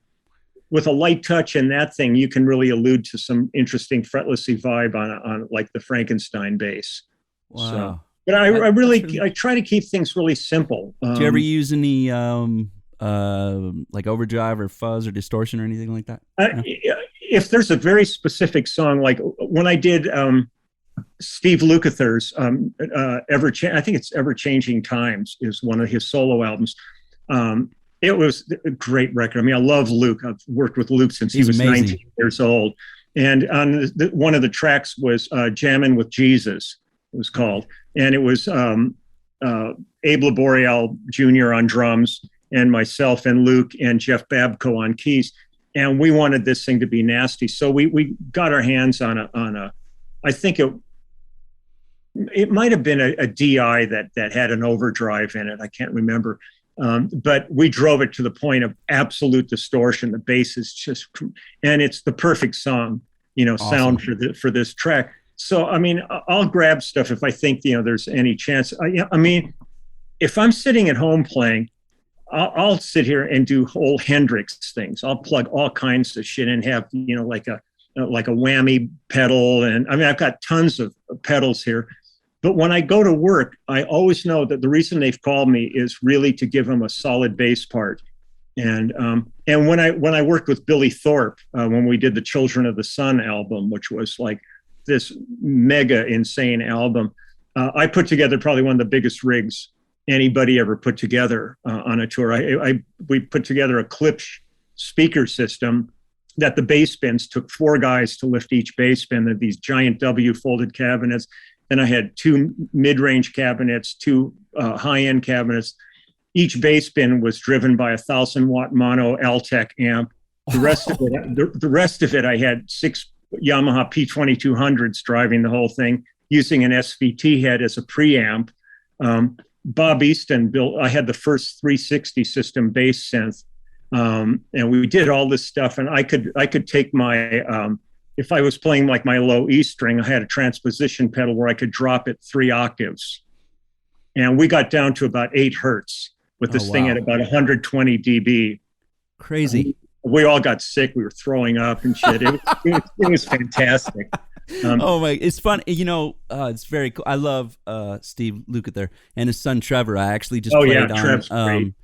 light touch and that thing, you can really allude to some interesting fretlessy vibe on like the Frankenstein bass. Wow. So, but I try to keep things really simple. Do you ever use any like overdrive or fuzz or distortion or anything like that? If there's a very specific song, like when I did Steve Lukather's I think it's Ever Changing Times is one of his solo albums. It was a great record. I mean, I love Luke. I've worked with Luke since he was amazing. 19 years old. And on one of the tracks was Jammin' with Jesus, it was called. And it was Abe Laboriel Jr. on drums, and myself and Luke and Jeff Babco on keys. And we wanted this thing to be nasty. So we got our hands on a I think it might have been a DI that had an overdrive in it. I can't remember. But we drove it to the point of absolute distortion. The bass is just, and it's the perfect song, awesome. Sound for this track. So, I mean, I'll grab stuff if I think, there's any chance. I mean, if I'm sitting at home playing, I'll sit here and do whole Hendrix things. I'll plug all kinds of shit and have, like a whammy pedal. And I mean, I've got tons of pedals here. But when I go to work, I always know that the reason they've called me is really to give them a solid bass part. And when I worked with Billy Thorpe, when we did the Children of the Sun album, which was like this mega insane album, I put together probably one of the biggest rigs anybody ever put together on a tour. We put together a Klipsch speaker system that the bass bins took 4 guys to lift each bass bin. They're these giant W folded cabinets. And I had 2 mid-range cabinets, 2 high-end cabinets. Each bass bin was driven by a 1,000-watt mono Altec amp. The rest of it, I had 6 Yamaha P2200s driving the whole thing, using an SVT head as a preamp. Bob Easton built. I had the first 360 system bass synth, and we did all this stuff. And I could take my if I was playing like my low E string, I had a transposition pedal where I could drop it 3 octaves. And we got down to about 8 hertz with this thing at about 120 dB. Crazy. We all got sick. We were throwing up and shit. It was fantastic. It's fun. It's very cool. I love Steve Lukather and his son Trevor. I actually just played on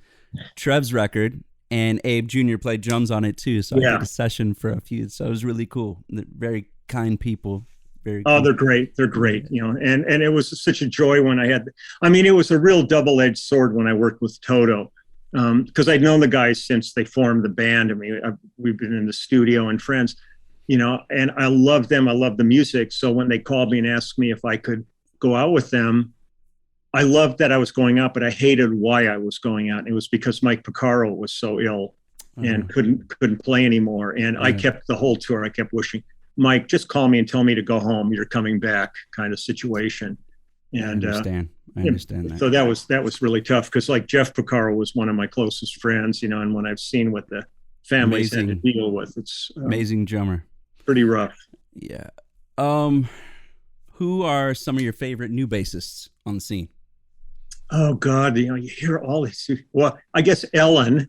Trev's record. And Abe Jr. played drums on it too, so I did a session for a few. So it was really cool. They're very kind people. Very cool. They're great. They're great. And it was such a joy when I had. I mean, it was a real double-edged sword when I worked with Toto, because I'd known the guys since they formed the band. I mean, we've been in the studio and friends, and I love them. I love the music. So when they called me and asked me if I could go out with them, I loved that I was going out, but I hated why I was going out. And it was because Mike Porcaro was so ill and couldn't play anymore. And I kept the whole tour. I kept wishing, Mike, just call me and tell me to go home. You're coming back, kind of situation. And I understand that. So that was really tough because like Jeff Porcaro was one of my closest friends, and when I've seen what the families had to deal with, it's amazing drummer. pretty rough. Yeah. Who are some of your favorite new bassists on the scene? Oh God, you hear all these. Well, I guess Ellen,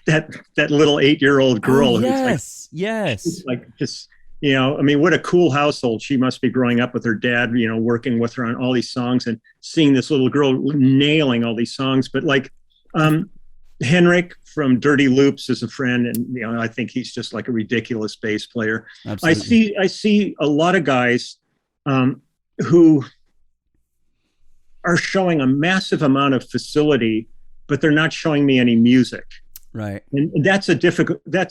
that little 8-year-old girl. Oh, Who's yes. like just, I mean, what a cool household she must be growing up with her dad, working with her on all these songs and seeing this little girl nailing all these songs. But like, Henrik from Dirty Loops is a friend, and I think he's just like a ridiculous bass player. Absolutely. I see a lot of guys who are showing a massive amount of facility, but they're not showing me any music. Right. And that's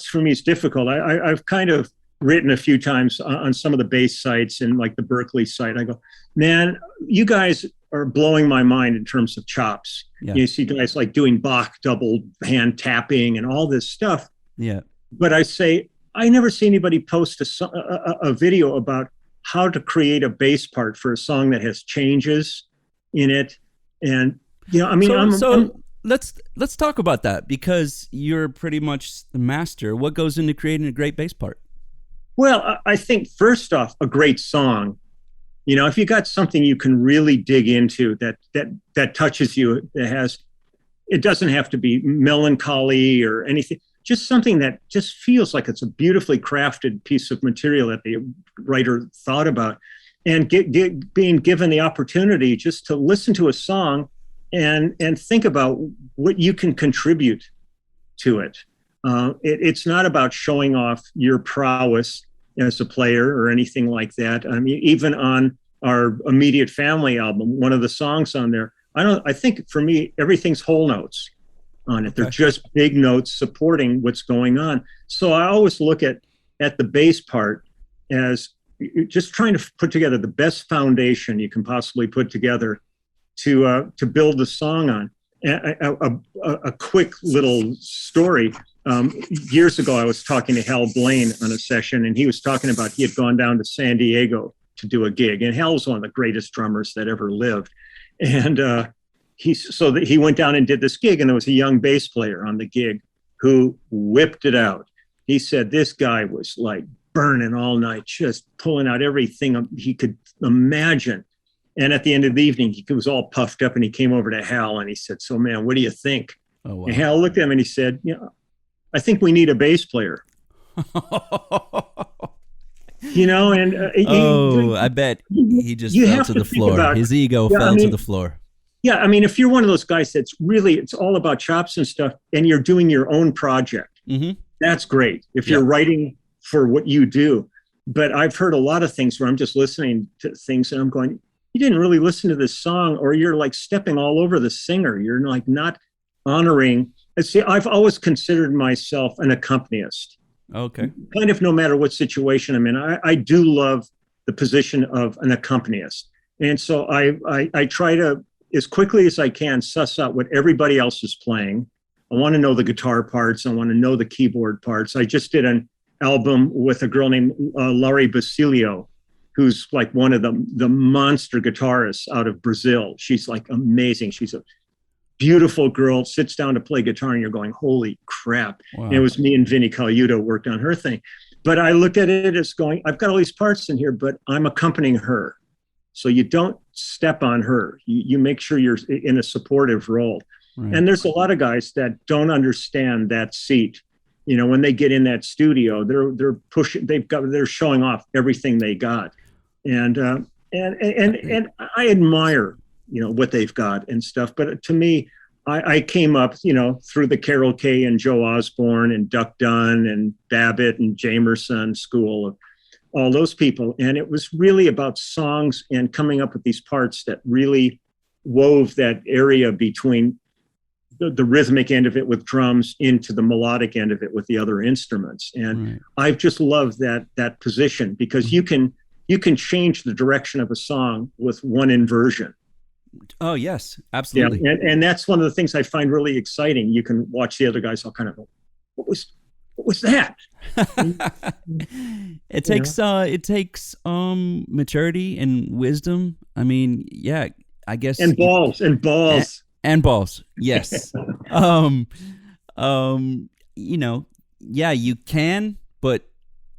for me, it's difficult. I've kind of written a few times on some of the bass sites and like the Berkeley site. I go, man, you guys are blowing my mind in terms of chops. Yeah. You see guys like doing Bach double hand tapping and all this stuff. Yeah. But I say, I never see anybody post a video about how to create a bass part for a song that has changes in it. And, I mean, let's talk about that, because you're pretty much the master. What goes into creating a great bass part? Well, I think first off, a great song. If you got something you can really dig into that touches you, it doesn't have to be melancholy or anything. Just something that just feels like it's a beautifully crafted piece of material that the writer thought about, and being given the opportunity just to listen to a song and think about what you can contribute to it. It's not about showing off your prowess as a player or anything like that. I mean, even on our Immediate Family album, one of the songs on there, I think for me, everything's whole notes on it. Okay. They're just big notes supporting what's going on. So I always look at the bass part as just trying to put together the best foundation you can possibly put together to build the song on. A quick little story. Years ago, I was talking to Hal Blaine on a session, and he was talking about he had gone down to San Diego to do a gig. And Hal was one of the greatest drummers that ever lived. And he went down and did this gig, and there was a young bass player on the gig who whipped it out. He said this guy was like burning all night, just pulling out everything he could imagine. And at the end of the evening, he was all puffed up, and he came over to Hal and he said, "So, man, what do you think?" Oh, wow. And Hal looked at him and he said, "I think we need a bass player." I bet he just fell to the floor. His ego fell to the floor. Yeah, I mean, if you're one of those guys that's really, it's all about chops and stuff, and you're doing your own project, that's great. If you're writing for what you do. But I've heard a lot of things where I'm just listening to things and I'm going, you didn't really listen to this song, or you're like stepping all over the singer. You're like not honoring. See, I've always considered myself an accompanist. Okay. Kind of no matter what situation I'm in. I do love the position of an accompanist. And so I try to, as quickly as I can, suss out what everybody else is playing. I want to know the guitar parts. I want to know the keyboard parts. I just did an album with a girl named Laurie Basilio, who's like one of the monster guitarists out of Brazil. She's like amazing. She's a beautiful girl, sits down to play guitar, and you're going, holy crap. Wow. And it was me and Vinnie Colaiuta worked on her thing. But I looked at it as going, I've got all these parts in here, but I'm accompanying her. So you don't step on her. You make sure you're in a supportive role. Right. And there's a lot of guys that don't understand that seat. When they get in that studio, they're pushing, they're showing off everything they got. And I admire, what they've got and stuff. But to me, I came up, through the Carol Kay and Joe Osborne and Duck Dunn and Babbitt and Jamerson school of all those people. And it was really about songs and coming up with these parts that really wove that area between the rhythmic end of it with drums into the melodic end of it with the other instruments. And right. I've just loved that position, because you can change the direction of a song with one inversion. Oh yes, absolutely. Yeah, and that's one of the things I find really exciting. You can watch the other guys all kind of go, what was that? It takes maturity and wisdom. I mean, yeah, I guess. And balls. And balls, yes. Yeah, you can, but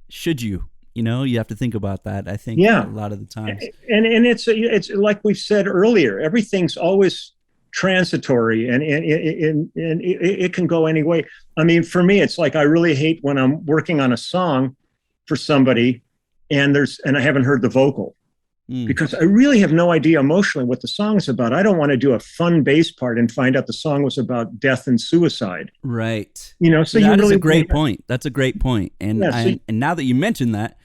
should you? You know, you have to think about that, I think, Yeah. a lot of the times. And it's like we've said earlier, everything's always transitory, and it can go any way. I mean, for me, it's like I really hate when I'm working on a song for somebody and I haven't heard the vocal, because I really have no idea emotionally what the song is about. I don't want to do a fun bass part and find out the song was about death and suicide. Right. You know, so that is a great point. That's a great point. And Yeah, and now that you mention that,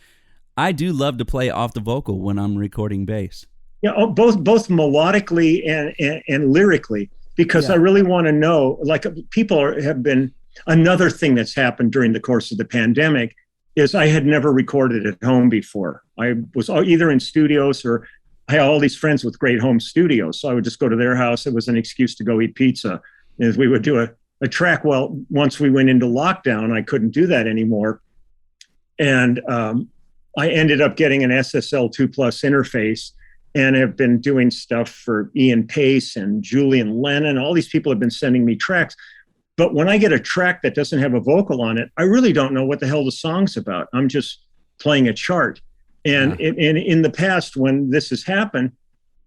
I do love to play off the vocal when I'm recording bass. Yeah, both melodically and lyrically, because I really want to know. Like, have been, another thing that's happened during the course of the pandemic is I had never recorded at home before. I was either in studios, or I had all these friends with great home studios, so I would just go to their house. It was an excuse to go eat pizza, as we would do a track. Well, once we went into lockdown, I couldn't do that anymore, and I ended up getting an SSL 2+ interface, and have been doing stuff for Ian Pace and Julian Lennon. All these people have been sending me tracks. But when I get a track that doesn't have a vocal on it, I really don't know what the hell the song's about. I'm just playing a chart. And in the past, when this has happened,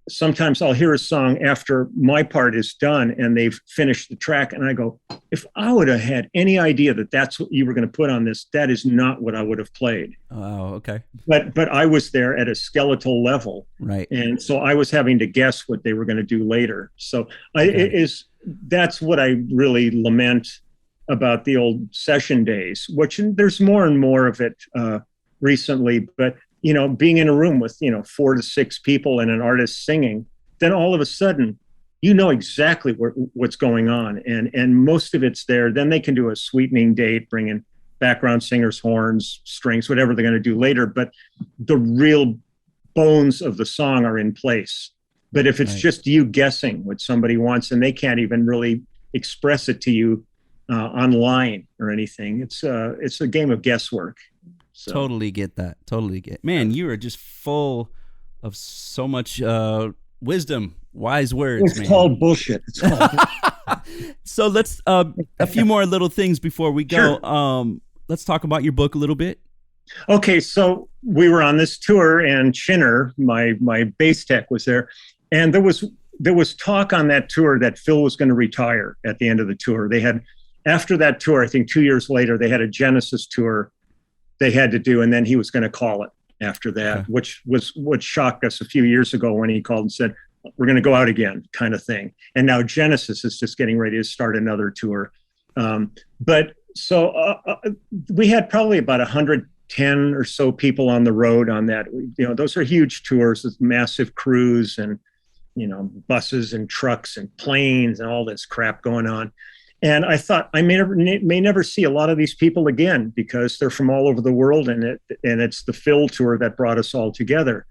sometimes I'll hear a song after my part is done and they've finished the track, and I go, if I would have had any idea that that's what you were going to put on this, that is not what I would have played. Oh, okay. But I was there at a skeletal level, right? And so I was having to guess what they were going to do later. So that's what I really lament about the old session days, which there's more and more of it recently. But you know, being in a room with 4 to 6 people and an artist singing, then all of a sudden, you know exactly what's going on, and most of it's there. Then they can do a sweetening date, bring in background singers, horns, strings, whatever they're going to do later. But the real bones of the song are in place. But if it's just you guessing what somebody wants, and they can't even really express it to you online or anything, it's a game of guesswork. So. Totally get that. Totally get. Man, you are just full of so much wisdom, wise words. It's called bullshit. It's called So let's a few more little things before we go. Sure. Let's talk about your book a little bit. Okay, so we were on this tour, and Chinner, my bass tech, was there, and there was talk on that tour that Phil was going to retire at the end of the tour. They had, after that tour, I think 2 years later, they had a Genesis tour they had to do, and then he was going to call it after that, which was what shocked us a few years ago when he called and said, we're going to go out again, kind of thing. And now Genesis is just getting ready to start another tour. But so we had probably about 110 or so people on the road on that. Those are huge tours with massive crews and, buses and trucks and planes and all this crap going on. And I thought I may never see a lot of these people again, because they're from all over the world, and it's the Phil tour that brought us all together.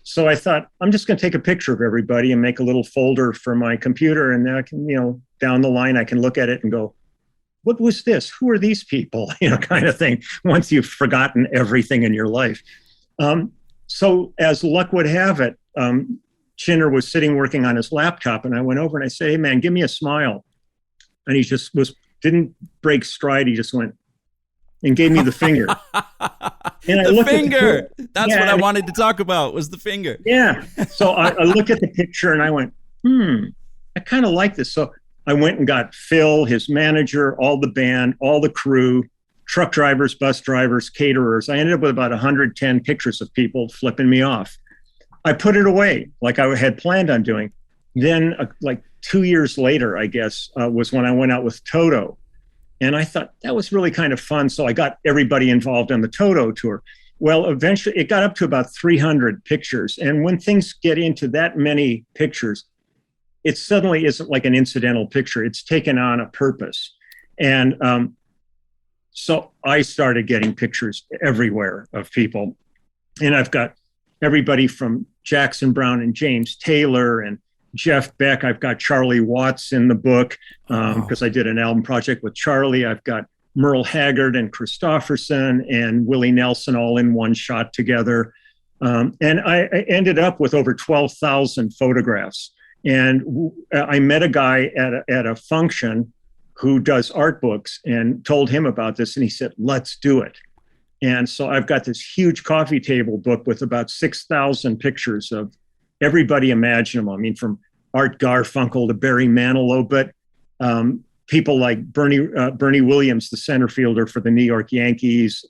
So I thought, I'm just going to take a picture of everybody and make a little folder for my computer, and then I can, down the line, I can look at it and go, what was this? Who are these people? Kind of thing, once you've forgotten everything in your life. So as luck would have it, Chinner was sitting working on his laptop, and I went over and I said, hey man, give me a smile. And he just didn't break stride. He just went and gave me the finger. And the finger. That's what I wanted to talk about, was the finger. Yeah. So I look at the picture and I went, I kind of like this. So I went and got Phil, his manager, all the band, all the crew, truck drivers, bus drivers, caterers. I ended up with about 110 pictures of people flipping me off. I put it away like I had planned on doing. Then like 2 years later, I guess, was when I went out with Toto. And I thought that was really kind of fun. So I got everybody involved on the Toto tour. Well, eventually it got up to about 300 pictures. And when things get into that many pictures, it suddenly isn't like an incidental picture. It's taken on a purpose. And so I started getting pictures everywhere of people. And I've got everybody from Jackson Browne and James Taylor and Jeff Beck. I've got Charlie Watts in the book because I did an album project with Charlie. I've got Merle Haggard and Christofferson and Willie Nelson all in one shot together. And I ended up with over 12,000 photographs. And I met a guy at a function who does art books and told him about this. And he said, let's do it. And so I've got this huge coffee table book with about 6,000 pictures of everybody imaginable. I mean, from Art Garfunkel to Barry Manilow, but people like Bernie Williams, the center fielder for the New York Yankees.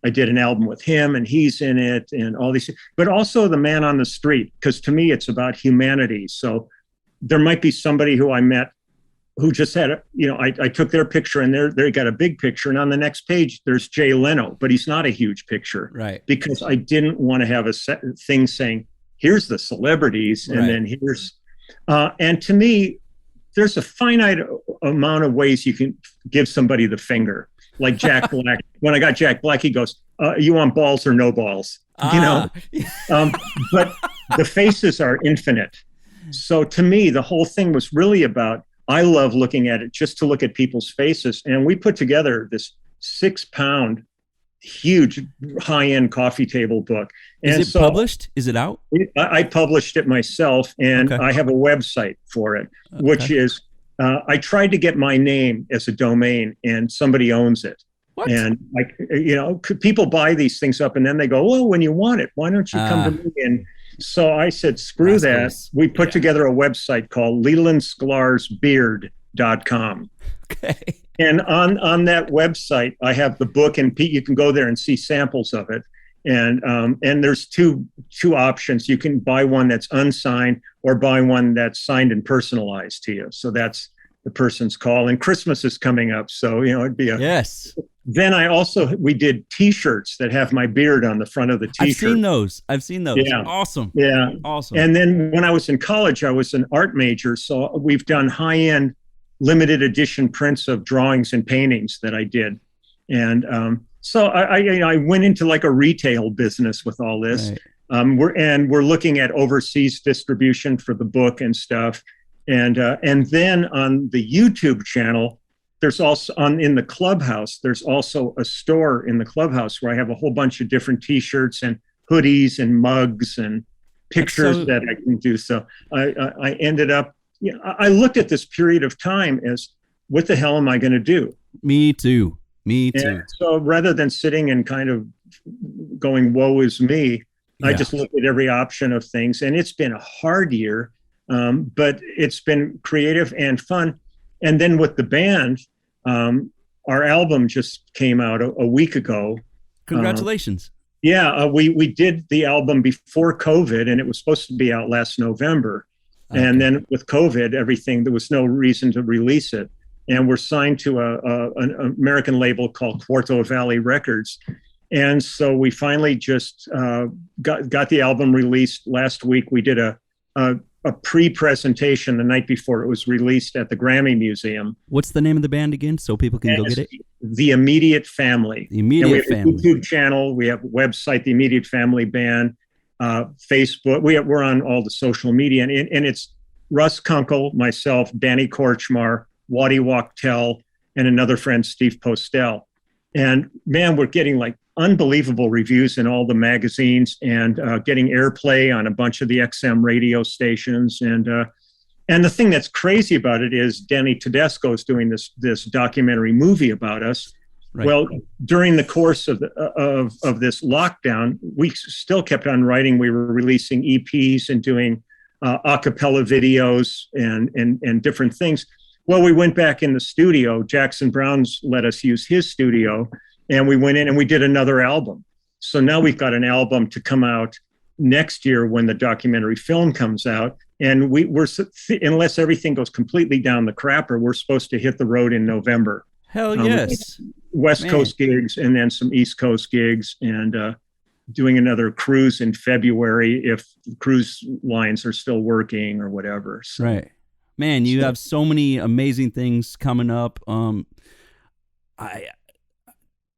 I did an album with him, and he's in it, and all these, but also the man on the street, because to me, it's about humanity. So there might be somebody who I met who just had, I took their picture, and they got a big picture, and on the next page, there's Jay Leno, but he's not a huge picture. Right. Because I didn't want to have a thing saying, here's the celebrities, and then here's, and to me, there's a finite amount of ways you can give somebody the finger. Like Jack Black. When I got Jack Black, he goes, you want balls or no balls? But the faces are infinite. So to me, the whole thing was really about, I love looking at it just to look at people's faces. And we put together this 6-pound, huge, high-end coffee table book. And is it published? Is it out? I published it myself, and I have a website for it, which is, I tried to get my name as a domain, and somebody owns it. What? And people buy these things up, and then they go, well, when you want it, why don't you come to me? And so I said, screw that. We put together a website called lelandsklar'sbeard.com. Okay. And on that website, I have the book, and Pete, you can go there and see samples of it. And there's two options. You can buy one that's unsigned or buy one that's signed and personalized to you. So that's the person's call. And Christmas is coming up, so it'd be a yes. Then we did T-shirts that have my beard on the front of the T-shirt. I've seen those. Yeah. Awesome. Yeah. Awesome. And then when I was in college, I was an art major, so we've done high-end limited edition prints of drawings and paintings that I did, and so I went into like a retail business with all this. Right. We're looking at overseas distribution for the book and stuff. And then on the YouTube channel, there's also in the Clubhouse, there's also a store in the Clubhouse where I have a whole bunch of different T-shirts and hoodies and mugs and pictures that I can do. So I ended up, I looked at this period of time as, what the hell am I going to do? Me too. And so rather than sitting and kind of going, woe is me, I just looked at every option of things. And it's been a hard year, but it's been creative and fun. And then with the band, our album just came out a week ago. Congratulations. We did the album before COVID, and it was supposed to be out last November. Okay. And then with COVID, there was no reason to release it. And we're signed to an American label called Quarto Valley Records. And so we finally just got the album released last week. We did a pre-presentation the night before it was released at the Grammy Museum. What's the name of the band again, so people can go get it? The Immediate Family. The Immediate Family. We have a YouTube channel. We have a website, The Immediate Family Band. Facebook. We're on all the social media. And it's Russ Kunkel, myself, Danny Korchmar, Waddy Wachtel, and another friend, Steve Postel. And man, we're getting like unbelievable reviews in all the magazines, and getting airplay on a bunch of the XM radio stations. And the thing that's crazy about it is Danny Tedesco is doing this documentary movie about us. Right. Well, during the course of this lockdown, we still kept on writing. We were releasing EPs and doing a cappella videos and different things. Well, we went back in the studio. Jackson Brown's let us use his studio, and we went in and we did another album. So now we've got an album to come out next year when the documentary film comes out. And we're unless everything goes completely down the crapper, we're supposed to hit the road in November. Hell yes. West Coast gigs and then some East Coast gigs, and doing another cruise in February if cruise lines are still working or whatever. So, right. Man, you have so many amazing things coming up.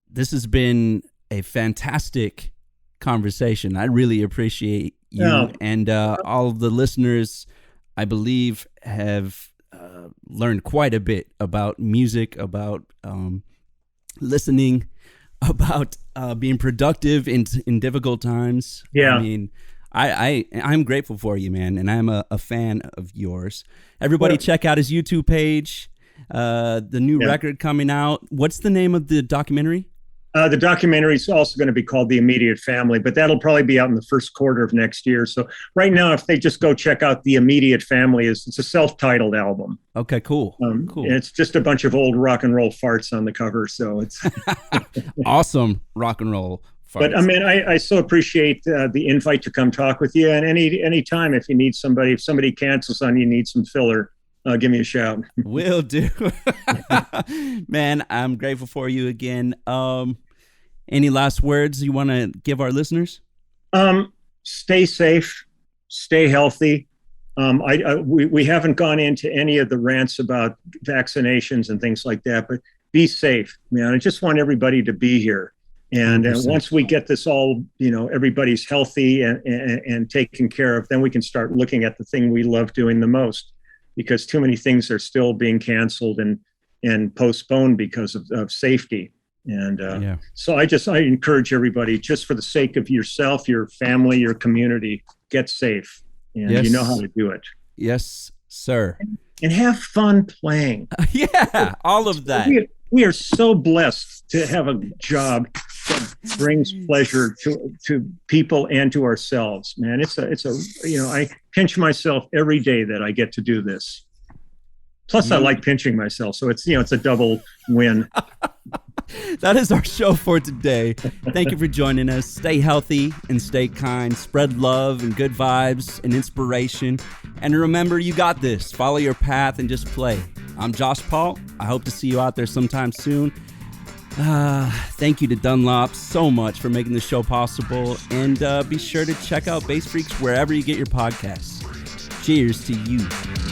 This has been a fantastic conversation. I really appreciate you, and all of the listeners, I believe, have learned quite a bit about music, about listening, about being productive in difficult times. Yeah. I mean, I'm grateful for you, man, and I'm a fan of yours. Everybody check out his YouTube page, the new record coming out. What's the name of the documentary? The documentary is also going to be called The Immediate Family, but that'll probably be out in the first quarter of next year. So right now, if they just go check out The Immediate Family, it's a self-titled album. Okay, cool. Cool. And it's just a bunch of old rock and roll farts on the cover. So it's awesome rock and roll farts. But I mean, I so appreciate the invite to come talk with you. And any time, if you need somebody, if somebody cancels on you, need some filler, give me a shout. Will do. Man, I'm grateful for you again. Any last words you want to give our listeners? Stay safe, stay healthy. We haven't gone into any of the rants about vaccinations and things like that, but be safe, man. I just want everybody to be here. And once we get this all, everybody's healthy and taken care of, then we can start looking at the thing we love doing the most, because too many things are still being canceled and postponed because of safety. And so I encourage everybody, just for the sake of yourself, your family, your community, get safe. And you know how to do it. Yes, sir. And have fun playing. Yeah, all of that. We are so blessed to have a job that brings pleasure to people and to ourselves, man. It's a I pinch myself every day that I get to do this. Plus, I like pinching myself, so it's a double win. That is our show for today. Thank you for joining us. Stay healthy and stay kind. Spread love and good vibes and inspiration. And remember, you got this. Follow your path and just play. I'm Josh Paul. I hope to see you out there sometime soon. Thank you to Dunlop so much for making this show possible. And be sure to check out Bass Freaks wherever you get your podcasts. Cheers to you.